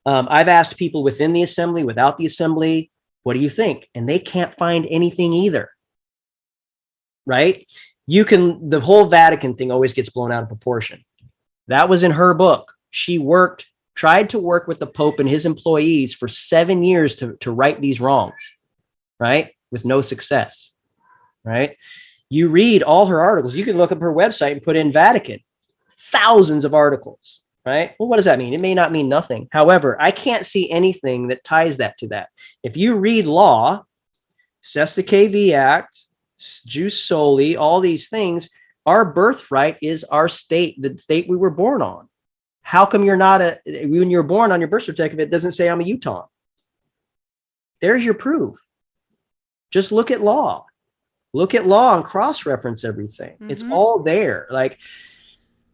I've asked people within the assembly, without the assembly, what do you think? And they can't find anything either, right? The whole Vatican thing always gets blown out of proportion. That was in her book. She tried to work with the Pope and his employees for 7 years to right these wrongs, right? With no success. Right? You read all her articles. You can look up her website and put in Vatican. Thousands of articles, right? Well, what does that mean? It may not mean nothing. However, I can't see anything that ties that to that. If you read law, KSQ Act, Jus Soli, all these things, our birthright is our state, the state we were born on. How come you're not when you're born on your birth certificate, it doesn't say I'm a Utah? There's your proof. Just look at law. Look at law and cross-reference everything. Mm-hmm. It's all there. Like,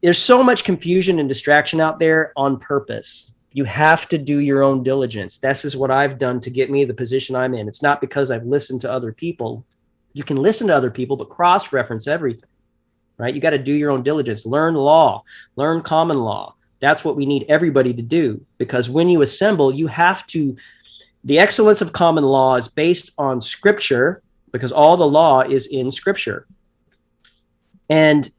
there's so much confusion and distraction out there on purpose. You have to do your own diligence. This is what I've done to get me the position I'm in. It's not because I've listened to other people. You can listen to other people, but cross-reference everything, right? You got to do your own diligence. Learn law. Learn common law. That's what we need everybody to do, because when you assemble, you have to. The excellence of common law is based on Scripture, because all the law is in Scripture. And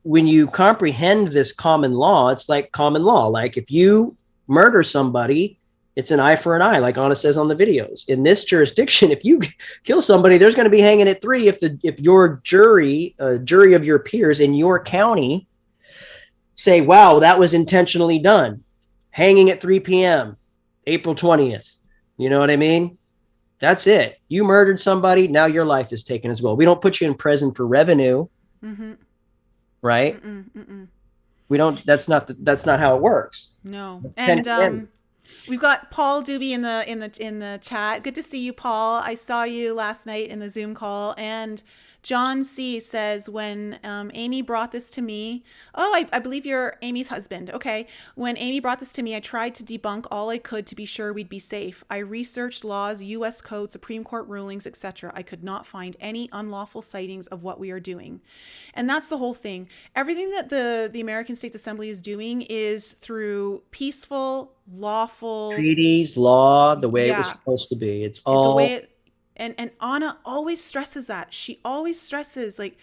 when you comprehend this common law, it's like common law. Like, if you murder somebody, it's an eye for an eye, like Anna says on the videos. In this jurisdiction, if you kill somebody, there's going to be hanging at 3 if your jury of your peers in your county say, wow, that was intentionally done. Hanging at 3 p.m., April 20th. You know what I mean? That's it. You murdered somebody. Now your life is taken as well. We don't put you in prison for revenue, mm-hmm. right? We don't. That's not how it works. No. And we've got Paul Doobie in the chat. Good to see you, Paul. I saw you last night in the Zoom call. And John C says, when Amy brought this to me, I believe you're Amy's husband. Okay. When Amy brought this to me, I tried to debunk all I could to be sure we'd be safe. I researched laws, U.S. code, Supreme Court rulings, etc. I could not find any unlawful sightings of what we are doing. And that's the whole thing. Everything that the American States Assembly is doing is through peaceful, lawful treaties, law, the way it was supposed to be. It's all the way And Anna always stresses that. She always stresses, like,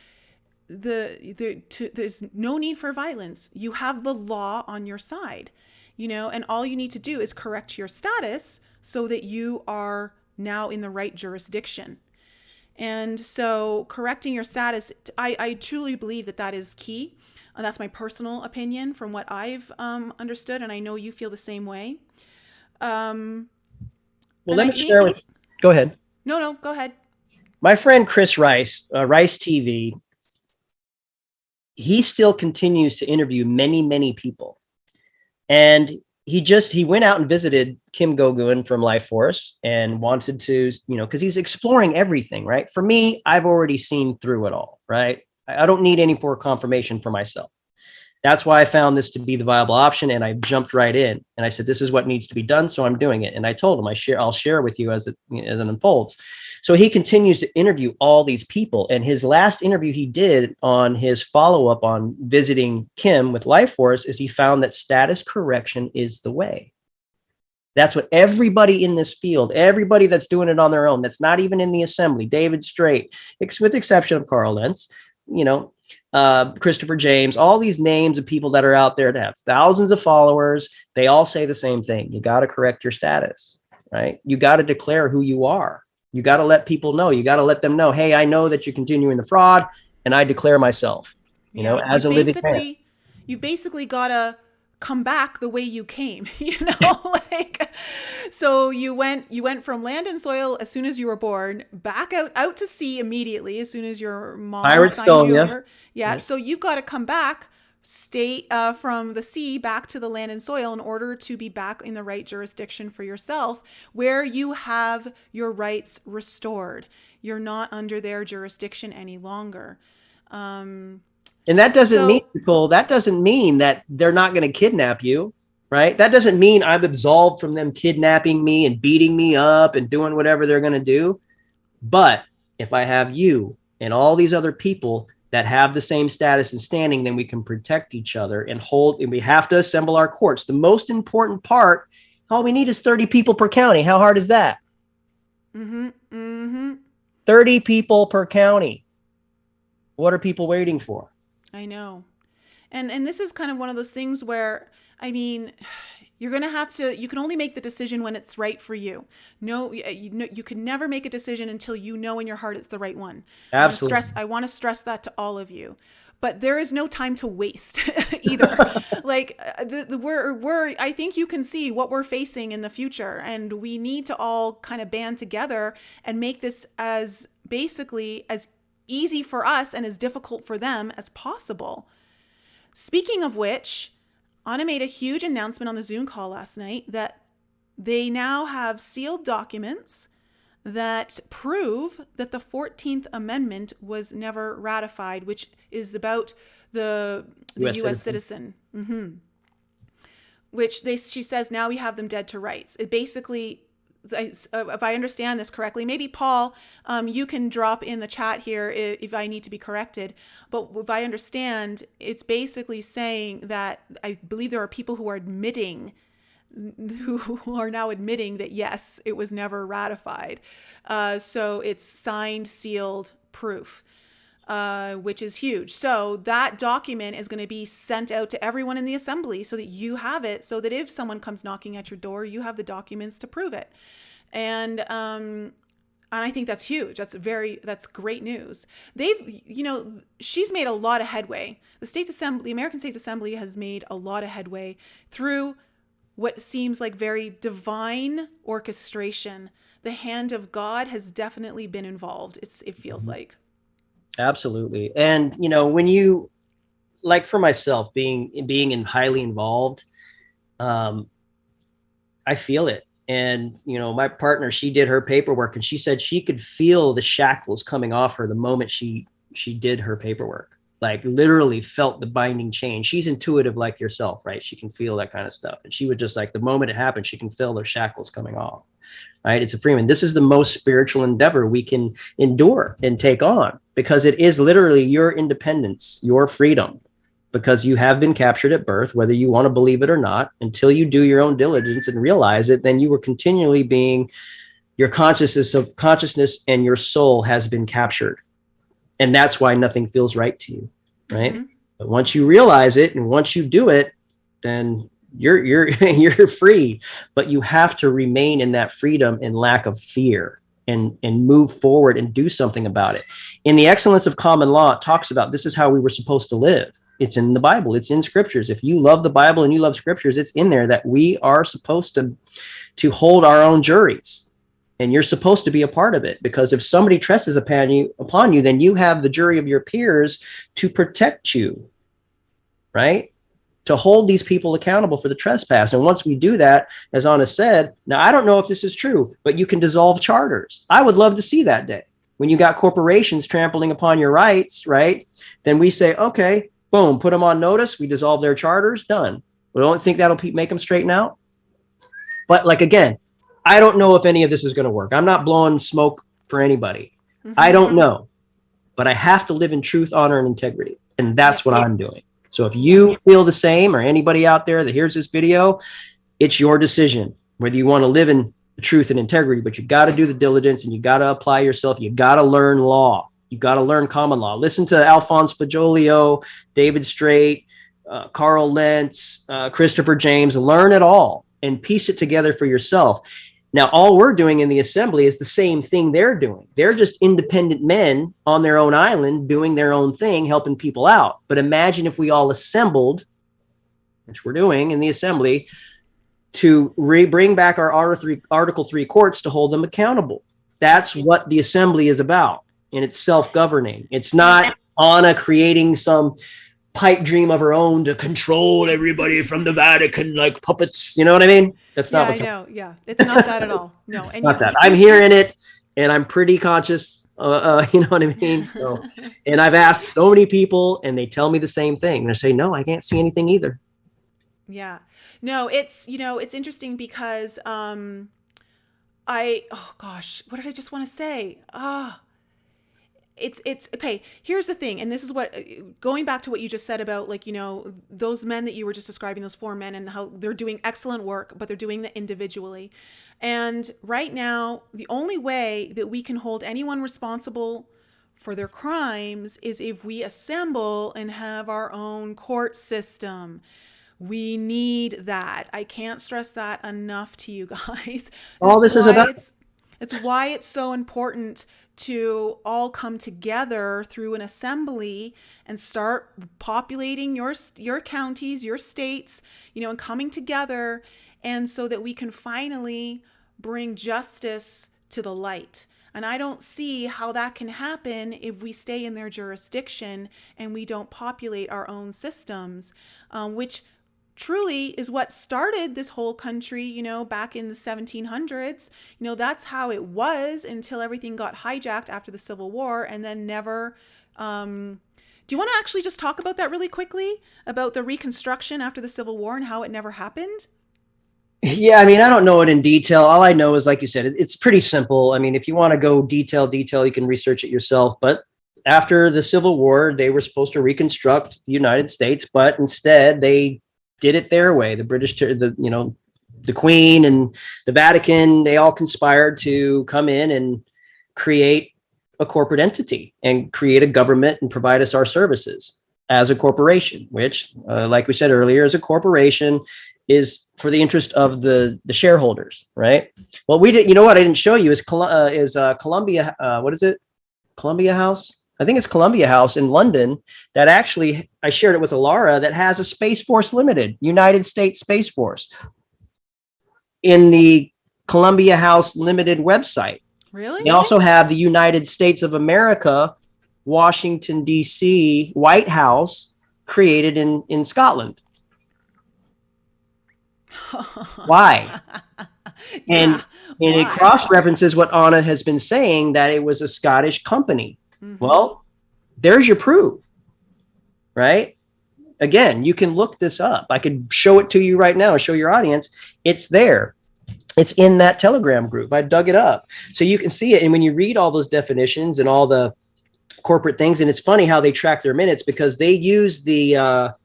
there's no need for violence. You have the law on your side, and all you need to do is correct your status so that you are now in the right jurisdiction. And so correcting your status, I truly believe that is key. That's my personal opinion from what I've understood, and I know you feel the same way. Well, let me share with. Go ahead. No, go ahead. My friend Chris Rice, Rice TV, he still continues to interview many, many people. And he went out and visited Kim Gogun from Life Force and wanted to, because he's exploring everything, right? For me, I've already seen through it all, right? I don't need any more confirmation for myself. That's why I found this to be the viable option, and I jumped right in. And I said, this is what needs to be done, so I'm doing it. And I told him, I'll share with you as it unfolds. So he continues to interview all these people. And his last interview he did on his follow-up on visiting Kim with Life Force is he found that status correction is the way. That's what everybody in this field, everybody that's doing it on their own, that's not even in the assembly, David Straight, with the exception of Carl Lentz, Christopher James, all these names of people that are out there that have thousands of followers, they all say the same thing. You got to correct your status, right? You got to declare who you are. You got to let people know. You got to let them know, hey, I know that you're continuing the fraud, and I declare myself, as a living man. You've basically got to come back the way you came, like, so you went from land and soil as soon as you were born, back out to sea immediately as soon as your mom Pirate signed stone, you yeah. over. Yeah. So you've got to come back, stay from the sea back to the land and soil in order to be back in the right jurisdiction for yourself, where you have your rights restored. You're not under their jurisdiction any longer. And that doesn't mean, Nicole, that doesn't mean that they're not going to kidnap you, right? That doesn't mean I'm absolved from them kidnapping me and beating me up and doing whatever they're going to do. But if I have you and all these other people that have the same status and standing, then we can protect each other and we have to assemble our courts. The most important part, all we need is 30 people per county. How hard is that? 30 people per county. What are people waiting for? I know. And this is kind of one of those things where, I mean, you're going to have to, you can only make the decision when it's right for you. No, you can never make a decision until you know in your heart it's the right one. Absolutely. I want to stress that to all of you. But there is no time to waste either. Like I think you can see what we're facing in the future, and we need to all kind of band together and make this as basically as easy for us and as difficult for them as possible. Speaking of which, Anna made a huge announcement on the Zoom call last night that they now have sealed documents that prove that the 14th Amendment was never ratified, which is about the U.S. citizen. Which she says now we have them dead to rights. It basically, if I understand this correctly, maybe Paul, you can drop in the chat here if I need to be corrected. But if I understand, it's basically saying that I believe there are people who are now admitting that yes, it was never ratified. So it's signed, sealed proof, which is huge. So that document is going to be sent out to everyone in the assembly so that you have it, so that if someone comes knocking at your door, you have the documents to prove it. And I think that's huge. That's great news. She's made a lot of headway. The American States Assembly has made a lot of headway through what seems like very divine orchestration. The hand of God has definitely been involved. It feels like. Absolutely. And, when you, like for myself, being highly involved, I feel it. And, my partner, she did her paperwork and she said she could feel the shackles coming off her the moment she did her paperwork, like literally felt the binding chain. She's intuitive like yourself, right? She can feel that kind of stuff. And she was just like, the moment it happened, she can feel those shackles coming off, right? It's a freedom. This is the most spiritual endeavor we can endure and take on, because it is literally your independence, your freedom, because you have been captured at birth, whether you want to believe it or not. Until you do your own diligence and realize it, then you were continually being, your consciousness and your soul has been captured. And that's why nothing feels right to you, right? Mm-hmm. But once you realize it and once you do it, then you're free. But you have to remain in that freedom and lack of fear and move forward and do something about it. In the Excellence of Common Law, it talks about this is how we were supposed to live. It's in the Bible. It's in scriptures. If you love the Bible and you love scriptures, it's in there that we are supposed to hold our own juries. And you're supposed to be a part of it, because if somebody trespasses upon you, then you have the jury of your peers to protect you, right? To hold these people accountable for the trespass. And once we do that, as Anna said, now I don't know if this is true, but you can dissolve charters. I would love to see that day when you got corporations trampling upon your rights, right? Then we say, okay, boom, put them on notice. We dissolve their charters, done. We don't think that'll make them straighten out. But like, again, I don't know if any of this is going to work. I'm not blowing smoke for anybody. Mm-hmm. I don't know, but I have to live in truth, honor, and integrity. And that's what I'm doing. So if you feel the same, or anybody out there that hears this video, it's your decision whether you want to live in the truth and integrity, but you got to do the diligence and you got to apply yourself. You got to learn law. You got to learn common law. Listen to Alphonse Fajolio, David Straight, Carl Lentz, Christopher James. Learn it all and piece it together for yourself. Now, all we're doing in the assembly is the same thing they're doing. They're just independent men on their own island doing their own thing, helping people out. But imagine if we all assembled which we're doing in the assembly, to bring back our Article 3 courts to hold them accountable. That's what the assembly is about, and it's self-governing. It's not Anna creating some pipe dream of her own to control everybody from the Vatican like puppets. You know what I mean? That's not what's happening. Yeah, it's not that at all. No, and not that. I'm hearing it, and I'm pretty conscious. You know what I mean? So, and I've asked so many people, and they tell me the same thing. They say, "No, I can't see anything either." Yeah, no, it's it's interesting because oh gosh, what did I just want to say? It's okay. Here's the thing, and this is what, going back to what you just said about, like, those men that you were just describing, those 4 men, and how they're doing excellent work, but they're doing that individually. And right now, the only way that we can hold anyone responsible for their crimes is if we assemble and have our own court system. We need that. I can't stress that enough to you guys. All this is about. It's why it's so important to all come together through an assembly and start populating your counties, your states, and coming together, and so that we can finally bring justice to the light. And I don't see how that can happen if we stay in their jurisdiction and we don't populate our own systems, which truly is what started this whole country, back in the 1700s. That's how it was until everything got hijacked after the Civil War, and then never. Do you want to actually just talk about that really quickly, about the Reconstruction after the Civil War and how it never happened? Yeah, I mean, I don't know it in detail. All I know is, like you said, it's pretty simple. I mean, if you want to go detail, you can research it yourself. But after the Civil War, they were supposed to reconstruct the United States, but instead they did it their way. The British, the Queen and the Vatican, they all conspired to come in and create a corporate entity and create a government and provide us our services as a corporation, which, like we said earlier, as a corporation is for the interest of the shareholders, right? Well, we did. You know what I didn't show you is Columbia. What is it? Columbia House. I think it's Columbia House in London that actually, I shared it with Alara, that has a Space Force Limited, United States Space Force, in the Columbia House Limited website. Really? They also have the United States of America, Washington, D.C. White House created in Scotland. Why? And it cross-references what Anna has been saying, that it was a Scottish company. Mm-hmm. Well, there's your proof, right? Again, you can look this up. I could show it to you right now, show your audience. It's there. It's in that Telegram group. I dug it up. So you can see it. And when you read all those definitions and all the corporate things, and it's funny how they track their minutes, because they use the,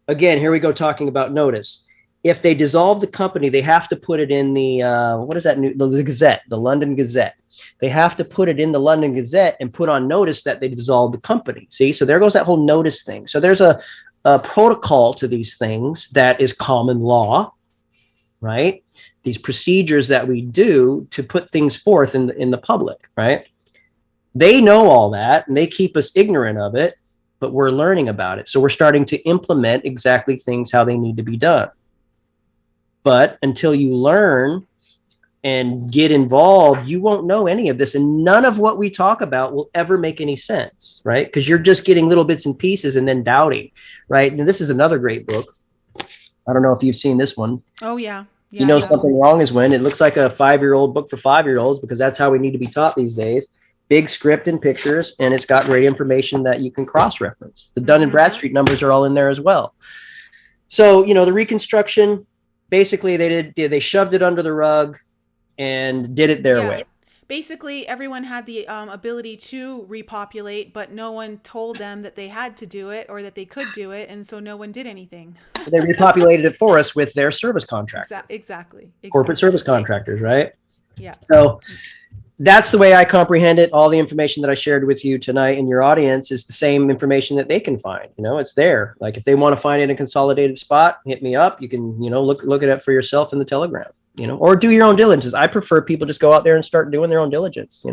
again, here we go talking about notice. If they dissolve the company, they have to put it in the, what is that? The Gazette, the London Gazette. They have to put it in the London Gazette and put on notice that they dissolved the company. See, so there goes that whole notice thing. So there's a protocol to these things that is common law, right? These procedures that we do to put things forth in the public, right? They know all that, and they keep us ignorant of it, but we're learning about it. So we're starting to implement exactly things how they need to be done. But until you learn and get involved, you won't know any of this. And none of what we talk about will ever make any sense, right? Because you're just getting little bits and pieces and then doubting, right? And this is another great book. I don't know if you've seen this one. Oh, yeah. Something wrong is when. It looks like a 5-year-old book for 5-year-olds, because that's how we need to be taught these days. Big script and pictures, and it's got great information that you can cross-reference. The Dun and Bradstreet numbers are all in there as well. So, the Reconstruction, basically they shoved it under the rug and did it their way. Basically, everyone had the ability to repopulate, but no one told them that they had to do it or that they could do it, and so no one did anything. They repopulated it for us with their service contractors. Exactly. Corporate service contractors, right? Yeah. So that's the way I comprehend it. All the information that I shared with you tonight in your audience is the same information that they can find. It's there. Like if they want to find it in a consolidated spot, hit me up. You can, look it up for yourself in the Telegram, or do your own diligence. I prefer people just go out there and start doing their own diligence.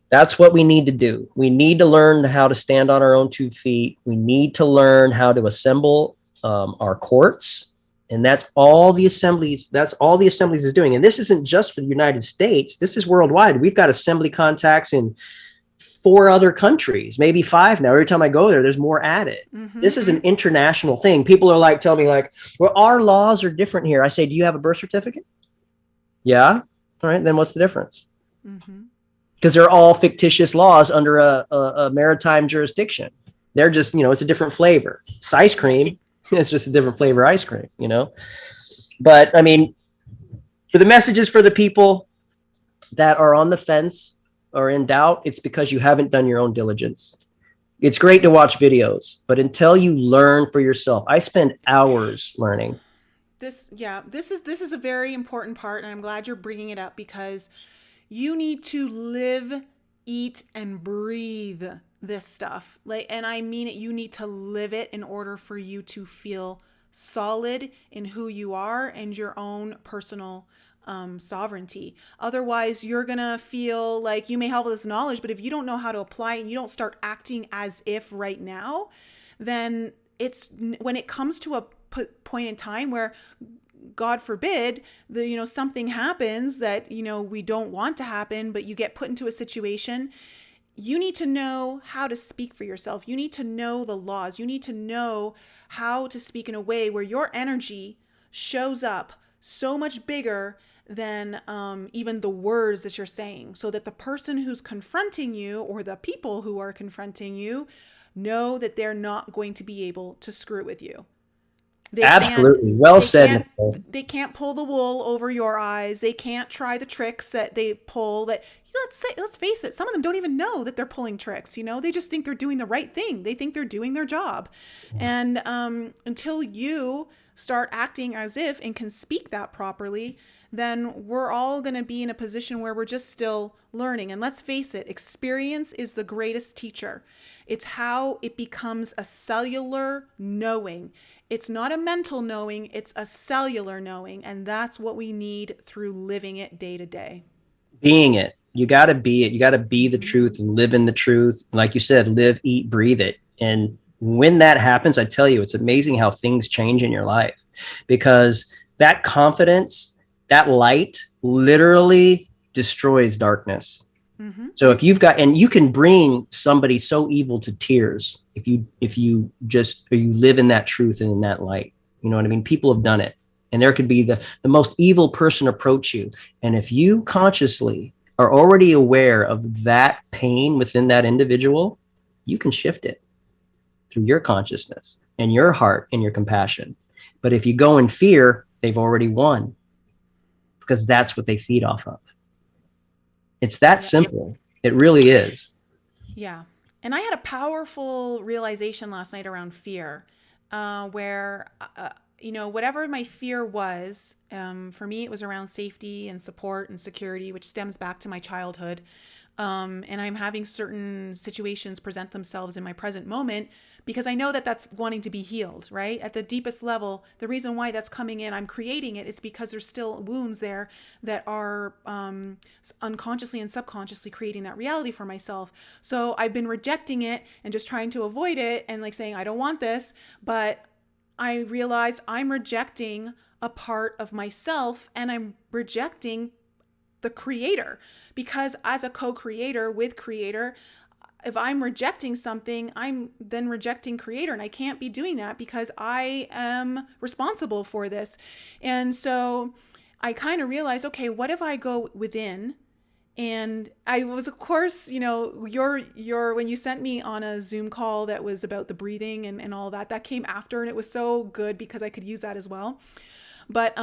That's what we need to do. We need to learn how to stand on our own 2 feet. We need to learn how to assemble our courts. And that's all the assemblies is doing. And this isn't just for the United States. This is worldwide. We've got assembly contacts in 4 other countries, maybe 5 now. Every time I go there, there's more added. This is an international thing. People are like, tell me like, well, our laws are different here. I say, do you have a birth certificate? Yeah. All right. Then what's the difference? Because they're all fictitious laws under a maritime jurisdiction. They're just, it's a different flavor. It's ice cream. It's just a different flavor ice cream, But I mean, for the messages for the people that are on the fence or in doubt, it's because you haven't done your own diligence. It's great to watch videos, but until you learn for yourself, I spend hours learning. This is a very important part, and I'm glad you're bringing it up, because you need to live, eat, and breathe this stuff. And I mean it, you need to live it in order for you to feel solid in who you are and your own personal sovereignty. Otherwise, you're gonna feel like you may have all this knowledge, but if you don't know how to apply it and you don't start acting as if right now, then when it comes to a point in time where, God forbid, something happens that, we don't want to happen, but you get put into a situation, you need to know how to speak for yourself. You need to know the laws. You need to know how to speak in a way where your energy shows up so much bigger than even the words that you're saying, so that the person who's confronting you, or the people who are confronting you, know that they're not going to be able to screw with you. Absolutely. Well said. They can't pull the wool over your eyes. They can't try the tricks that they pull. Let's face it, some of them don't even know that they're pulling tricks. They just think they're doing the right thing. They think they're doing their job. And until you start acting as if and can speak that properly, then we're all going to be in a position where we're just still learning. And let's face it, experience is the greatest teacher. It's how it becomes a cellular knowing. It's not a mental knowing, it's a cellular knowing. And that's what we need through living it day to day. Being it. You got to be it. You got to be the truth and live in the truth. Like you said, live, eat, breathe it. And when that happens, I tell you, it's amazing how things change in your life, because that confidence, that light literally destroys darkness. So if you've got, and you can bring somebody so evil to tears if you live in that truth and in that light. You know what I mean? People have done it, and there could be the most evil person approach you, and if you consciously are already aware of that pain within that individual, you can shift it through your consciousness and your heart and your compassion. But if you go in fear, they've already won, because that's what they feed off of. It's that simple. It really is. Yeah. And I had a powerful realization last night around fear, where, whatever my fear was, for me, it was around safety and support and security, which stems back to my childhood. And I'm having certain situations present themselves in my present moment because I know that that's wanting to be healed, right? At the deepest level, the reason why that's coming in, I'm creating it, is because there's still wounds there that are unconsciously and subconsciously creating that reality for myself. So I've been rejecting it and just trying to avoid it and saying, I don't want this. But I realize I'm rejecting a part of myself, and I'm rejecting the creator, because as a co-creator with creator, if I'm rejecting something, I'm then rejecting creator, and I can't be doing that because I am responsible for this. And so I kind of realized, okay, what if I go within? And I was, of course, your when you sent me on a Zoom call that was about the breathing and all that came after, and it was so good because I could use that as well. But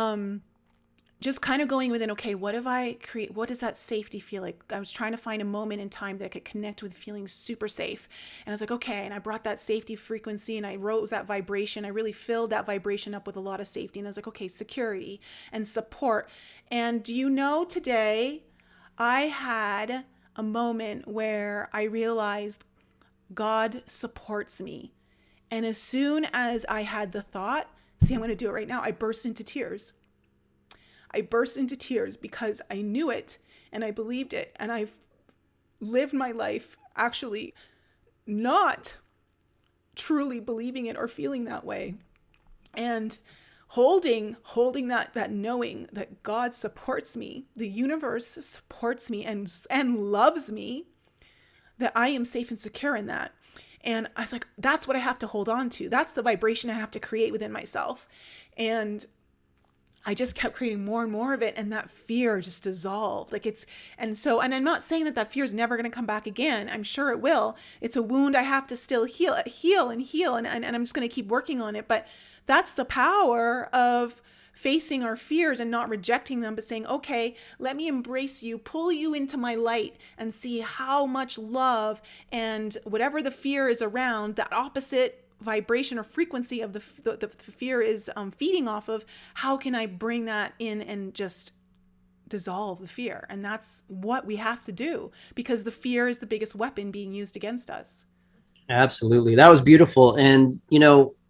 just kind of going within, okay, what if I create, what does that safety feel like? I was trying to find a moment in time that I could connect with feeling super safe. And I was like, okay, and I brought that safety frequency and I rose that vibration. I really filled that vibration up with a lot of safety. And I was like, okay, security and support. And do you know, today I had a moment where I realized God supports me. And as soon as I had the thought, see, I'm going to do it right now, I burst into tears. I burst into tears because I knew it and I believed it. And I've lived my life actually not truly believing it or feeling that way. And holding that knowing that God supports me, the universe supports me and loves me, that I am safe and secure in that. And I was like, that's what I have to hold on to. That's the vibration I have to create within myself. And I just kept creating more and more of it, and that fear just dissolved. And I'm not saying that fear is never going to come back again. I'm sure it will. It's a wound I have to still heal, and I'm just going to keep working on it. But that's the power of facing our fears and not rejecting them, but saying, okay, let me embrace you, pull you into my light, and see how much love and whatever the fear is around, that opposite vibration or frequency of the fear is feeding off of, how can I bring that in and just dissolve the fear? And that's what we have to do, because the fear is the biggest weapon being used against us. Absolutely. That was beautiful. And,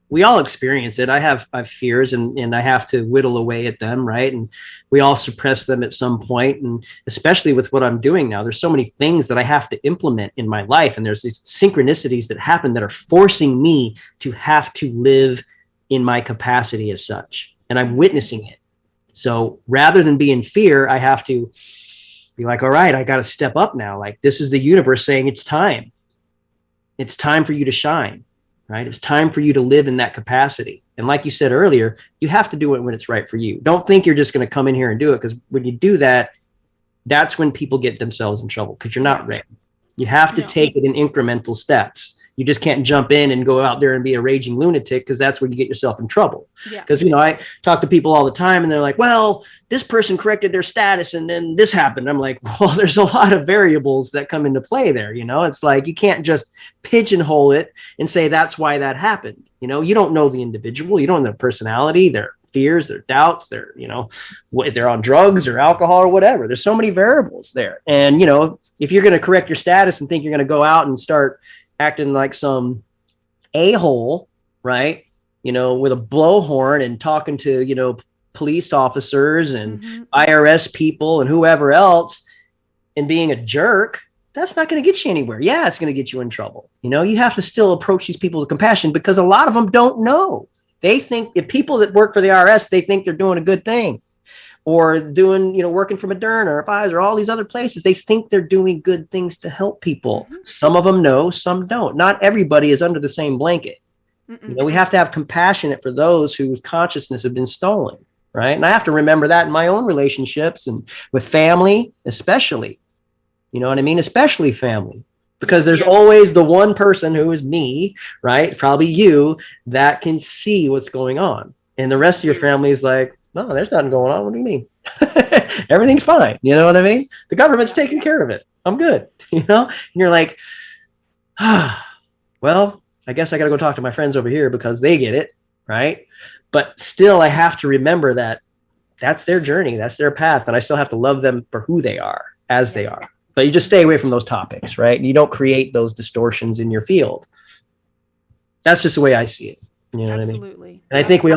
we all experience it. I have fears, and I have to whittle away at them, right? And we all suppress them at some point. And especially with what I'm doing now, there's so many things that I have to implement in my life. And there's these synchronicities that happen that are forcing me to have to live in my capacity as such. And I'm witnessing it. So rather than be in fear, I have to be like, all right, I got to step up now. Like, this is the universe saying it's time. It's time for you to shine. Right? It's time for you to live in that capacity. And like you said earlier, you have to do it when it's right for you. Don't think you're just going to come in here and do it, because when you do that, that's when people get themselves in trouble, because you're not ready. You have to take it in incremental steps. You just can't jump in and go out there and be a raging lunatic, because that's when you get yourself in trouble. Because, I talk to people all the time, and they're like, well, this person corrected their status and then this happened. I'm like, well, there's a lot of variables that come into play there. It's like, you can't just pigeonhole it and say that's why that happened. You don't know the individual. You don't know their personality, their fears, their doubts, their, if they're on drugs or alcohol or whatever. There's so many variables there. And, if you're going to correct your status and think you're going to go out and start acting like some a-hole, right? With a blowhorn and talking to, police officers and IRS people and whoever else, and being a jerk, that's not going to get you anywhere. Yeah, it's going to get you in trouble. You have to still approach these people with compassion, because a lot of them don't know. They think, if people that work for the IRS, they think they're doing a good thing, or doing, working for Moderna or Pfizer, all these other places. They think they're doing good things to help people. Some of them know, some don't. Not everybody is under the same blanket. We have to have compassion for those whose consciousness have been stolen, right? And I have to remember that in my own relationships and with family, especially. You know what I mean? Especially family. Because there's always the one person who is me, right? Probably you, that can see what's going on. And the rest of your family is like, no, there's nothing going on. What do you mean? Everything's fine. You know what I mean? The government's taking care of it. I'm good. And you're like, well, I guess I got to go talk to my friends over here because they get it. Right. But still, I have to remember that that's their journey. That's their path. And I still have to love them for who they are, as they are. But you just stay away from those topics, right? You don't create those distortions in your field. That's just the way I see it. You know what I mean? And I think we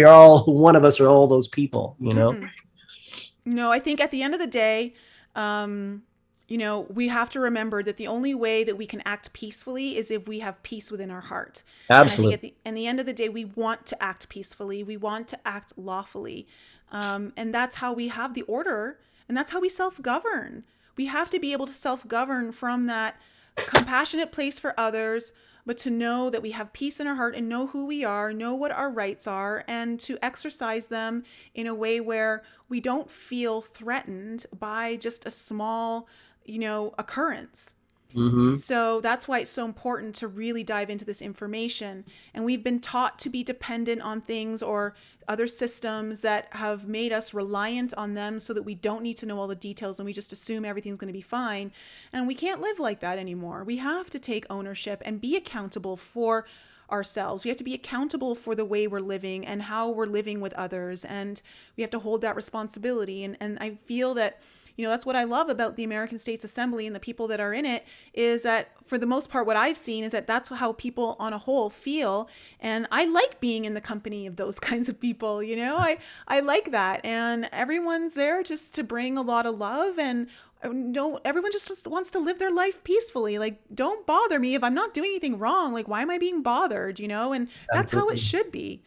all one of us are all those people, No, I think at the end of the day, we have to remember that the only way that we can act peacefully is if we have peace within our heart. Absolutely. And I think at the end of the day, we want to act peacefully. We want to act lawfully. And that's how we have the order, and that's how we self-govern. We have to be able to self-govern from that compassionate place for others, but to know that we have peace in our heart and know who we are, know what our rights are, and to exercise them in a way where we don't feel threatened by just a small, occurrence. So that's why it's so important to really dive into this information. And we've been taught to be dependent on things or other systems that have made us reliant on them so that we don't need to know all the details and we just assume everything's going to be fine. And we can't live like that anymore. We have to take ownership and be accountable for ourselves. We have to be accountable for the way we're living and how we're living with others. And we have to hold that responsibility. And I feel that that's what I love about the American States Assembly and the people that are in it, is that for the most part, what I've seen is that that's how people on a whole feel. And I like being in the company of those kinds of people. I like that. And everyone's there just to bring a lot of love, and everyone just wants to live their life peacefully. Like, don't bother me if I'm not doing anything wrong. Like, why am I being bothered? And that's how it should be.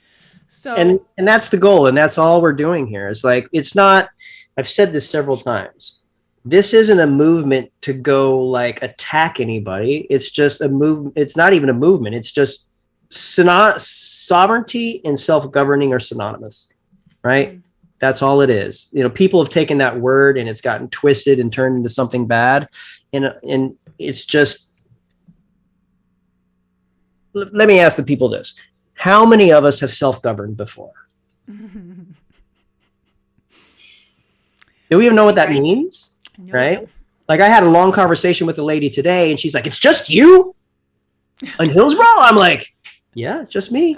So, and that's the goal, and that's all we're doing here. It's like, it's not, I've said this several times. This isn't a movement to go like attack anybody. It's just a move. It's not even a movement. It's just sovereignty and self-governing are synonymous, right? That's all it is. You know, people have taken that word and it's gotten twisted and turned into something bad. And it's just, let me ask the people this. How many of us have self-governed before? Do we even know what that means? Nope. Right? Like, I had a long conversation with a lady today and she's like, it's just you in Hillsborough? I'm like, yeah, it's just me.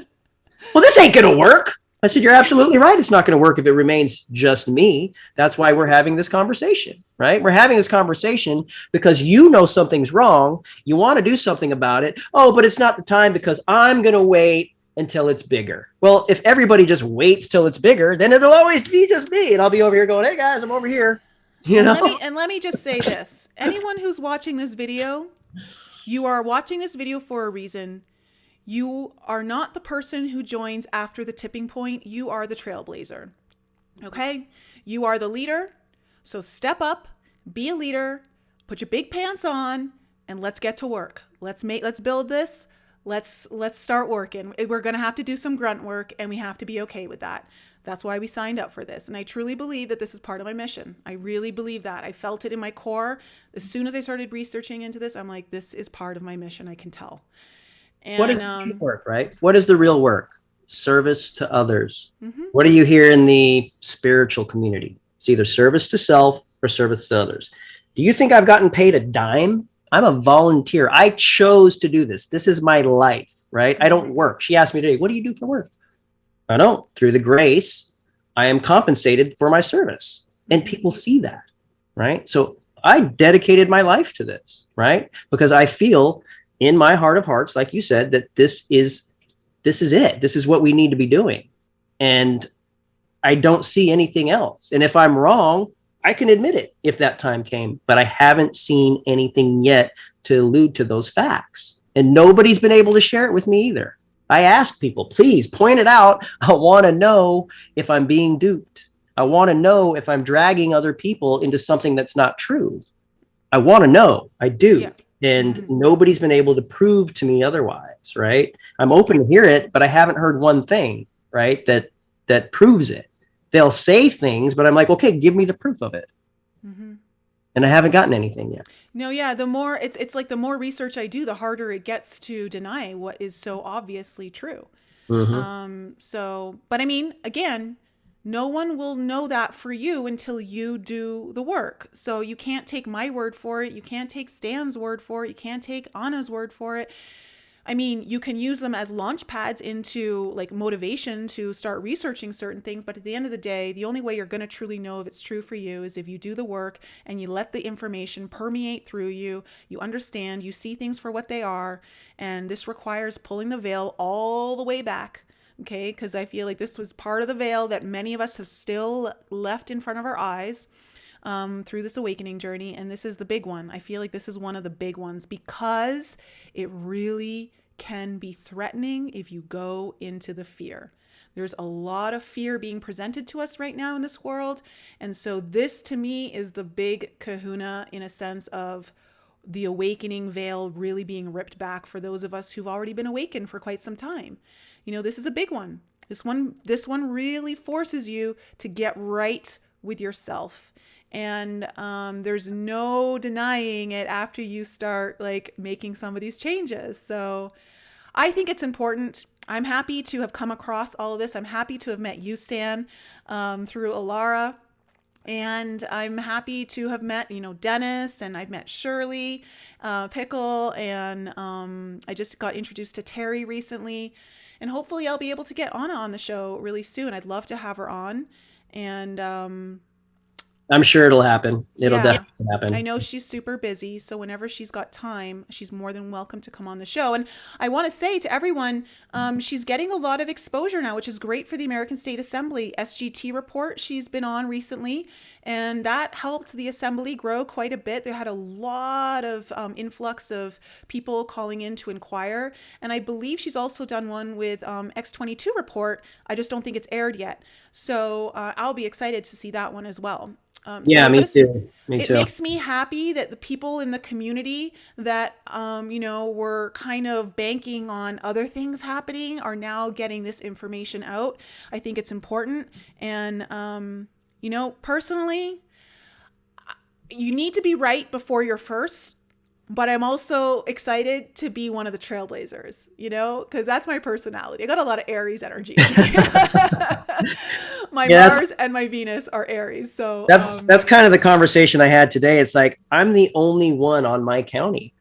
Well, this ain't going to work. I said, you're absolutely right. It's not going to work if it remains just me. That's why we're having this conversation, right? We're having this conversation because you know something's wrong. You want to do something about it. Oh, but it's not the time because I'm going to wait until it's bigger. Well, if everybody just waits till it's bigger, then it'll always be just me. And I'll be over here going, hey guys, I'm over here. You know? Let me just say this. Anyone who's watching this video, you are watching this video for a reason. You are not the person who joins after the tipping point. You are the trailblazer. Okay? You are the leader. So step up, be a leader, put your big pants on, and let's get to work. Let's build this. Let's start working. We're going to have to do some grunt work, and we have to be okay with that. That's why we signed up for this. And I truly believe that this is part of my mission. I really believe that. I felt it in my core. As soon as I started researching into this, I'm like, this is part of my mission. I can tell. And, what is the real work, right? What is the real work? Service to others. What do you hear in the spiritual community? It's either service to self or service to others. Do you think I've gotten paid a dime? I'm a volunteer. I chose to do this. This is my life, right? I don't work. She asked me today, what do you do for work? I don't. Through the grace, I am compensated for my service. And people see that, right? So I dedicated my life to this, right? Because I feel in my heart of hearts, like you said, that this is it. This is what we need to be doing. And I don't see anything else. And if I'm wrong, I can admit it if that time came, but I haven't seen anything yet to allude to those facts. And nobody's been able to share it with me either. I asked people, please point it out. I want to know if I'm being duped. I want to know if I'm dragging other people into something that's not true. I want to know. I do. Yeah. And nobody's been able to prove to me otherwise, right? I'm open to hear it, but I haven't heard one thing, right, that proves it. They'll say things, but I'm like, okay, give me the proof of it. And I haven't gotten anything yet. No, yeah, the more it's like the more research I do, the harder it gets to deny what is so obviously true. So, but I mean, again, no one will know that for you until you do the work. So you can't take my word for it. You can't take Stan's word for it. You can't take Anna's word for it. I mean, you can use them as launch pads into like motivation to start researching certain things. But at the end of the day, the only way you're going to truly know if it's true for you is if you do the work and you let the information permeate through you. You understand, you see things for what they are. And this requires pulling the veil all the way back. Okay, because I feel like this was part of the veil that many of us have still left in front of our eyes through this awakening journey. And this is the big one. I feel like this is one of the big ones because it really can be threatening if you go into the fear. There's a lot of fear being presented to us right now in this world. And so this to me is the big kahuna in a sense of the awakening veil really being ripped back for those of us who've already been awakened for quite some time. You know, this is a big one. This one really forces you to get right with yourself. And there's no denying it after you start like making some of these changes. So I think it's important. I'm happy to have come across all of this. I'm happy to have met you, Stan, through Alara. And I'm happy to have met, Dennis, and I've met Shirley, Pickle, and I just got introduced to Terry recently. And hopefully I'll be able to get Anna on the show really soon. I'd love to have her on. And I'm sure it'll happen. It'll definitely happen. I know she's super busy, so whenever she's got time, she's more than welcome to come on the show. And I want to say to everyone, she's getting a lot of exposure now, which is great for the American State Assembly. SGT report she's been on recently, And that helped the assembly grow quite a bit. They had a lot of influx of people calling in to inquire. And I believe she's also done one with X22 report. I just don't think it's aired yet. So I'll be excited to see that one as well. Yeah, So me just too. Me it too. makes me happy that the people in the community that were kind of banking on other things happening are now getting this information out. I think it's important. And personally, you need to be right before you're first, but I'm also excited to be one of the trailblazers, because that's my personality. I got a lot of Aries energy. My Yeah, Mars and my Venus are Aries. So that's kind of the conversation I had today. It's like, I'm the only one on my county.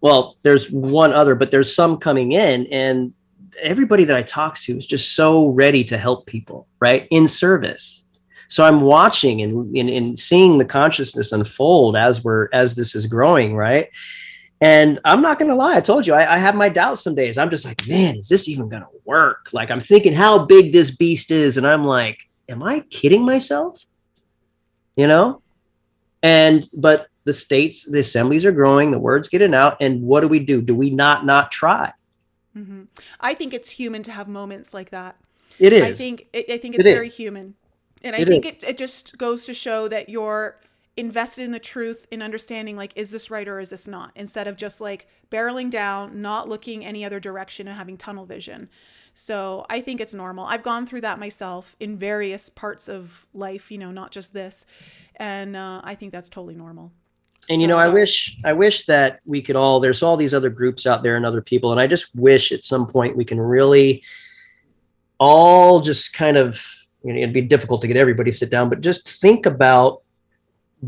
Well, there's one other, but there's some coming in, and everybody that I talk to is just so ready to help people, right? In service. So I'm watching and seeing the consciousness unfold as this is growing, right? And I'm not going to lie. I told you, I have my doubts some days. I'm just like, man, is this even going to work? Like, I'm thinking how big this beast is. And I'm like, am I kidding myself? But the assemblies are growing, the word's getting out. And what do? Do we not try? Mm-hmm. I think it's human to have moments like that. It is. I think it's very human. And I think it just goes to show that you're invested in the truth, in understanding, like, is this right or is this not? Instead of just like barreling down, not looking any other direction and having tunnel vision. So I think it's normal. I've gone through that myself in various parts of life, not just this. And I think that's totally normal. And, I wish that we could there's all these other groups out there and other people. And I just wish at some point we can really all just kind of, it'd be difficult to get everybody to sit down, but just think about,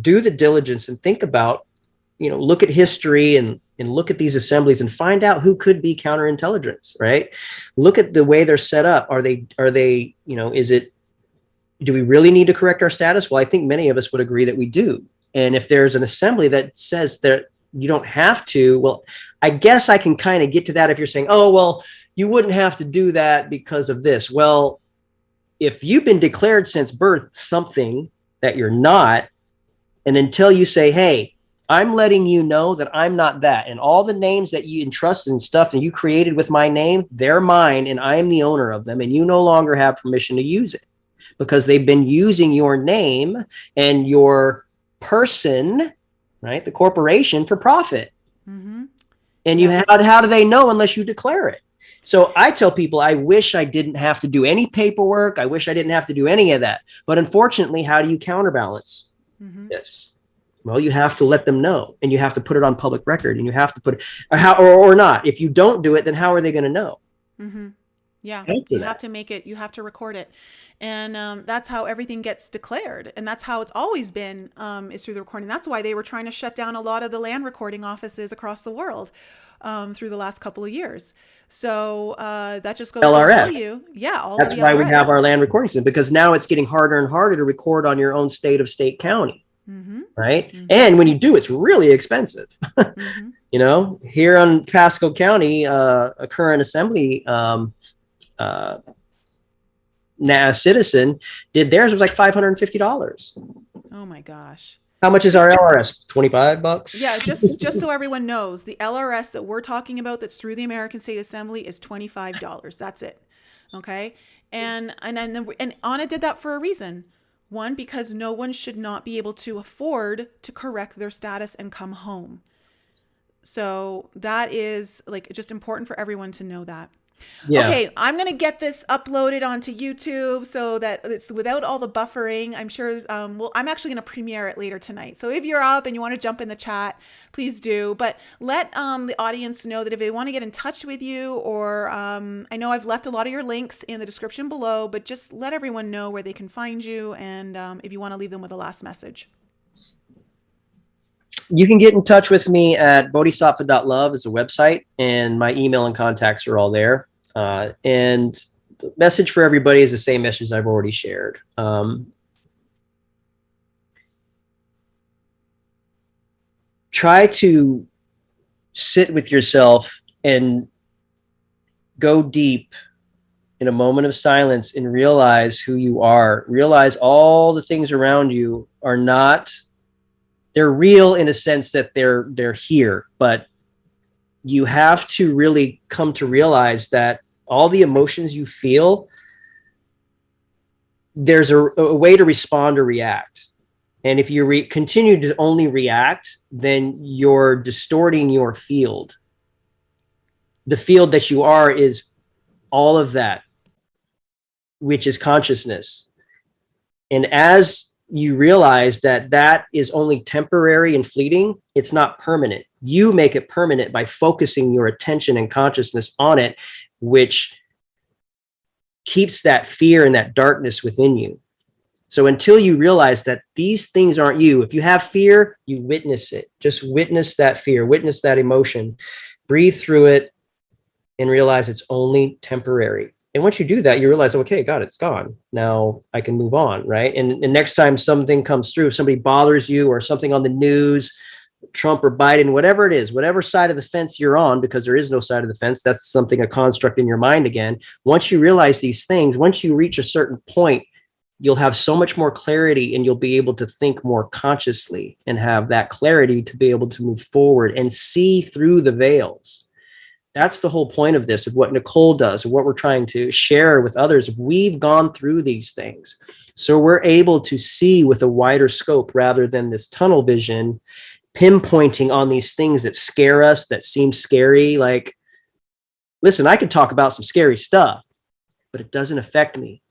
do the diligence and think about, look at history and look at these assemblies and find out who could be counterintelligence, right? Look at the way they're set up. Are they, do we really need to correct our status? Well, I think many of us would agree that we do. And if there's an assembly that says that you don't have to, well, I guess I can kind of get to that if you're saying, oh, well, you wouldn't have to do that because of this. Well, if you've been declared since birth something that you're not, and until you say, hey, I'm letting you know that I'm not that, and all the names that you entrusted and stuff and you created with my name, they're mine and I am the owner of them, and you no longer have permission to use it because they've been using your name and your person, right, the corporation, for profit. Mm-hmm. And how do they know unless you declare it? So I tell people, I wish I didn't have to do any paperwork. I wish I didn't have to do any of that. But unfortunately, how do you counterbalance this? Well, you have to let them know, and you have to put it on public record, and you have to put it or not. If you don't do it, then how are they going to know? Mm-hmm. Yeah, you have to make it. You have to record it, and that's how everything gets declared, and that's how it's always been. Is through the recording. That's why they were trying to shut down a lot of the land recording offices across the world through the last couple of years. So that just goes to tell you, that's why we have our land recording system, because now it's getting harder and harder to record on your own state county. Mm-hmm. Right. Mm-hmm. And when you do, it's really expensive. Mm-hmm. Here on Pasco County, a current assembly citizen did theirs. It was like $550. Oh my gosh. How much is our LRS? $25? Yeah, just so everyone knows, the LRS that we're talking about that's through the American State Assembly is $25. That's it. Okay? And Anna did that for a reason. One, because no one should not be able to afford to correct their status and come home. So that is just important for everyone to know that. Yeah. Okay, I'm going to get this uploaded onto YouTube so that it's without all the buffering. I'm sure, I'm actually going to premiere it later tonight. So if you're up and you want to jump in the chat, please do. But let the audience know that if they want to get in touch with you, or I know I've left a lot of your links in the description below, but just let everyone know where they can find you, and if you want to leave them with a last message. You can get in touch with me at Bodhisattva.love is a website, and my email and contacts are all there. And the message for everybody is the same message I've already shared. Try to sit with yourself and go deep in a moment of silence and realize who you are. Realize all the things around you are not, they're real in a sense that they're here, but you have to really come to realize that all the emotions you feel, there's a way to respond or react. And if you continue to only react, then you're distorting your field. The field that you are is all of that, which is consciousness. And as you realize that that is only temporary and fleeting, it's not permanent. You make it permanent by focusing your attention and consciousness on it, which keeps that fear and that darkness within you. So until you realize that these things aren't you, if you have fear, you witness it. Just witness that fear, witness that emotion, breathe through it, and realize it's only temporary. And once you do that, you realize, okay, God, it's gone. Now I can move on, right? And next time something comes through, somebody bothers you or something on the news, Trump or Biden, whatever it is, whatever side of the fence you're on, because there is no side of the fence, that's something, a construct in your mind again. Once you realize these things, once you reach a certain point, you'll have so much more clarity and you'll be able to think more consciously and have that clarity to be able to move forward and see through the veils. That's the whole point of this, of what Nicole does, and what we're trying to share with others. We've gone through these things, so we're able to see with a wider scope rather than this tunnel vision, pinpointing on these things that scare us, that seem scary. Like, listen, I could talk about some scary stuff, but it doesn't affect me.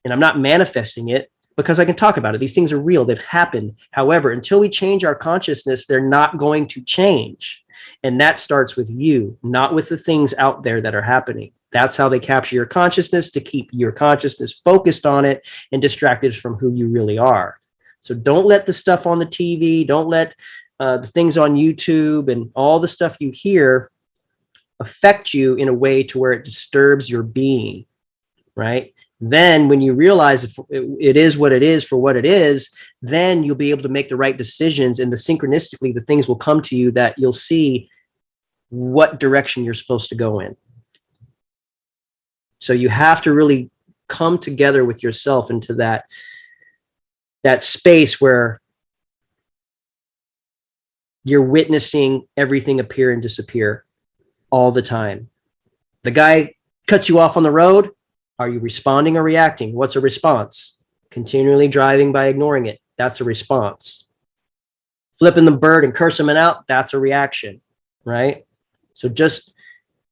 And I'm not manifesting it because I can talk about it. These things are real. They've happened. However, until we change our consciousness, they're not going to change. And that starts with you, not with the things out there that are happening. That's how they capture your consciousness, to keep your consciousness focused on it and distracted from who you really are. So don't let the stuff on the TV, don't let the things on YouTube and all the stuff you hear affect you in a way to where it disturbs your being, right? Then when you realize if it is what it is for what it is, then you'll be able to make the right decisions, and synchronistically the things will come to you that you'll see what direction you're supposed to go in. So you have to really come together with yourself into that space where you're witnessing everything appear and disappear all the time. The guy cuts you off on the road. Are you responding or reacting? What's a response? Continually driving by ignoring it. That's a response. Flipping the bird and cursing it out. That's a reaction, right? So just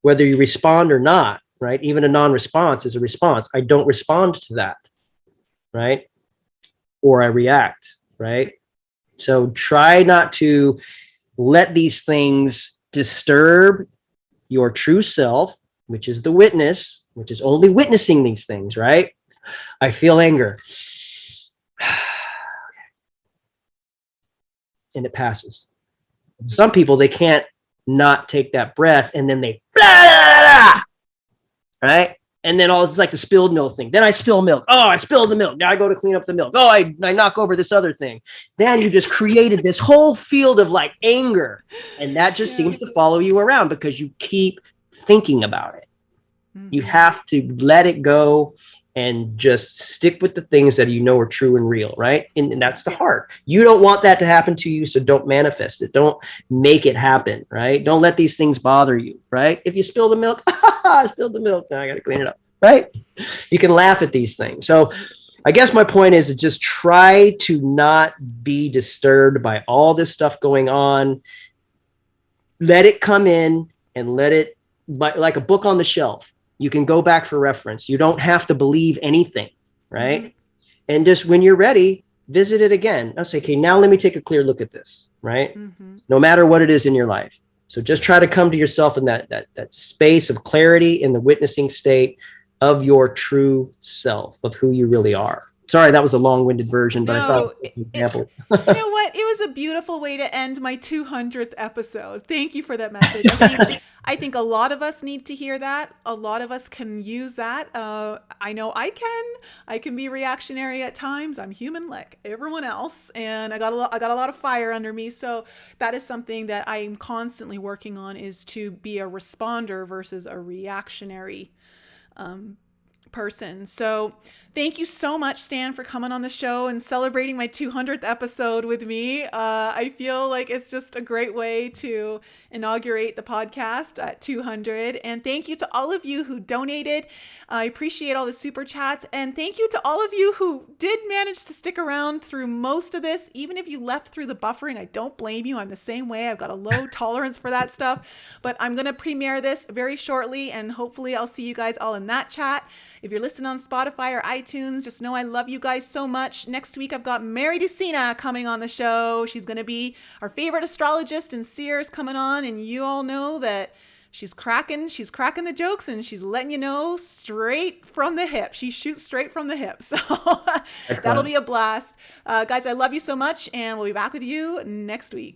whether you respond or not, right? Even a non-response is a response. I don't respond to that, right? Or I react, right? So try not to let these things disturb your true self, which is the witness, which is only witnessing these things, right? I feel anger. And it passes. Some people, they can't not take that breath, and then they blah, blah, blah, right? And then it's like the spilled milk thing. Then I spill milk. Oh, I spilled the milk. Now I go to clean up the milk. Oh, I knock over this other thing. Then you just created this whole field of like anger. And that just seems to follow you around because you keep thinking about it. Mm-hmm. You have to let it go and just stick with the things that you know are true and real, right? And that's the heart. You don't want that to happen to you, so don't manifest it. Don't make it happen, right? Don't let these things bother you, right? If you spill the milk, I spilled the milk, now I got to clean it up, right? You can laugh at these things. So I guess my point is to just try to not be disturbed by all this stuff going on. Let it come in and let it, like a book on the shelf. You can go back for reference. You don't have to believe anything, right? Mm-hmm. And just when you're ready, visit it again. I'll say, okay, now let me take a clear look at this, right? Mm-hmm. No matter what it is in your life. So just try to come to yourself in that space of clarity, in the witnessing state of your true self, of who you really are. Sorry, that was a long-winded version, but I thought it was an example. You know what? It was a beautiful way to end my 200th episode. Thank you for that message. I think a lot of us need to hear that. A lot of us can use that. I know I can be reactionary at times. I'm human like everyone else, and I got a lot of fire under me. So that is something that I'm constantly working on, is to be a responder versus a reactionary person. So thank you so much, Stan, for coming on the show and celebrating my 200th episode with me. I feel like it's just a great way to inaugurate the podcast at 200. And thank you to all of you who donated. I appreciate all the super chats. And thank you to all of you who did manage to stick around through most of this. Even if you left through the buffering, I don't blame you. I'm the same way. I've got a low tolerance for that stuff. But I'm going to premiere this very shortly, and hopefully I'll see you guys all in that chat. If you're listening on Spotify or iTunes, just know I love you guys so much. Next week, I've got Mary Ducina coming on the show. She's going to be our favorite astrologist and seers coming on. And you all know that she's cracking the jokes, and she's letting you know straight from the hip. She shoots straight from the hip. So that'll be a blast. Guys, I love you so much, and we'll be back with you next week.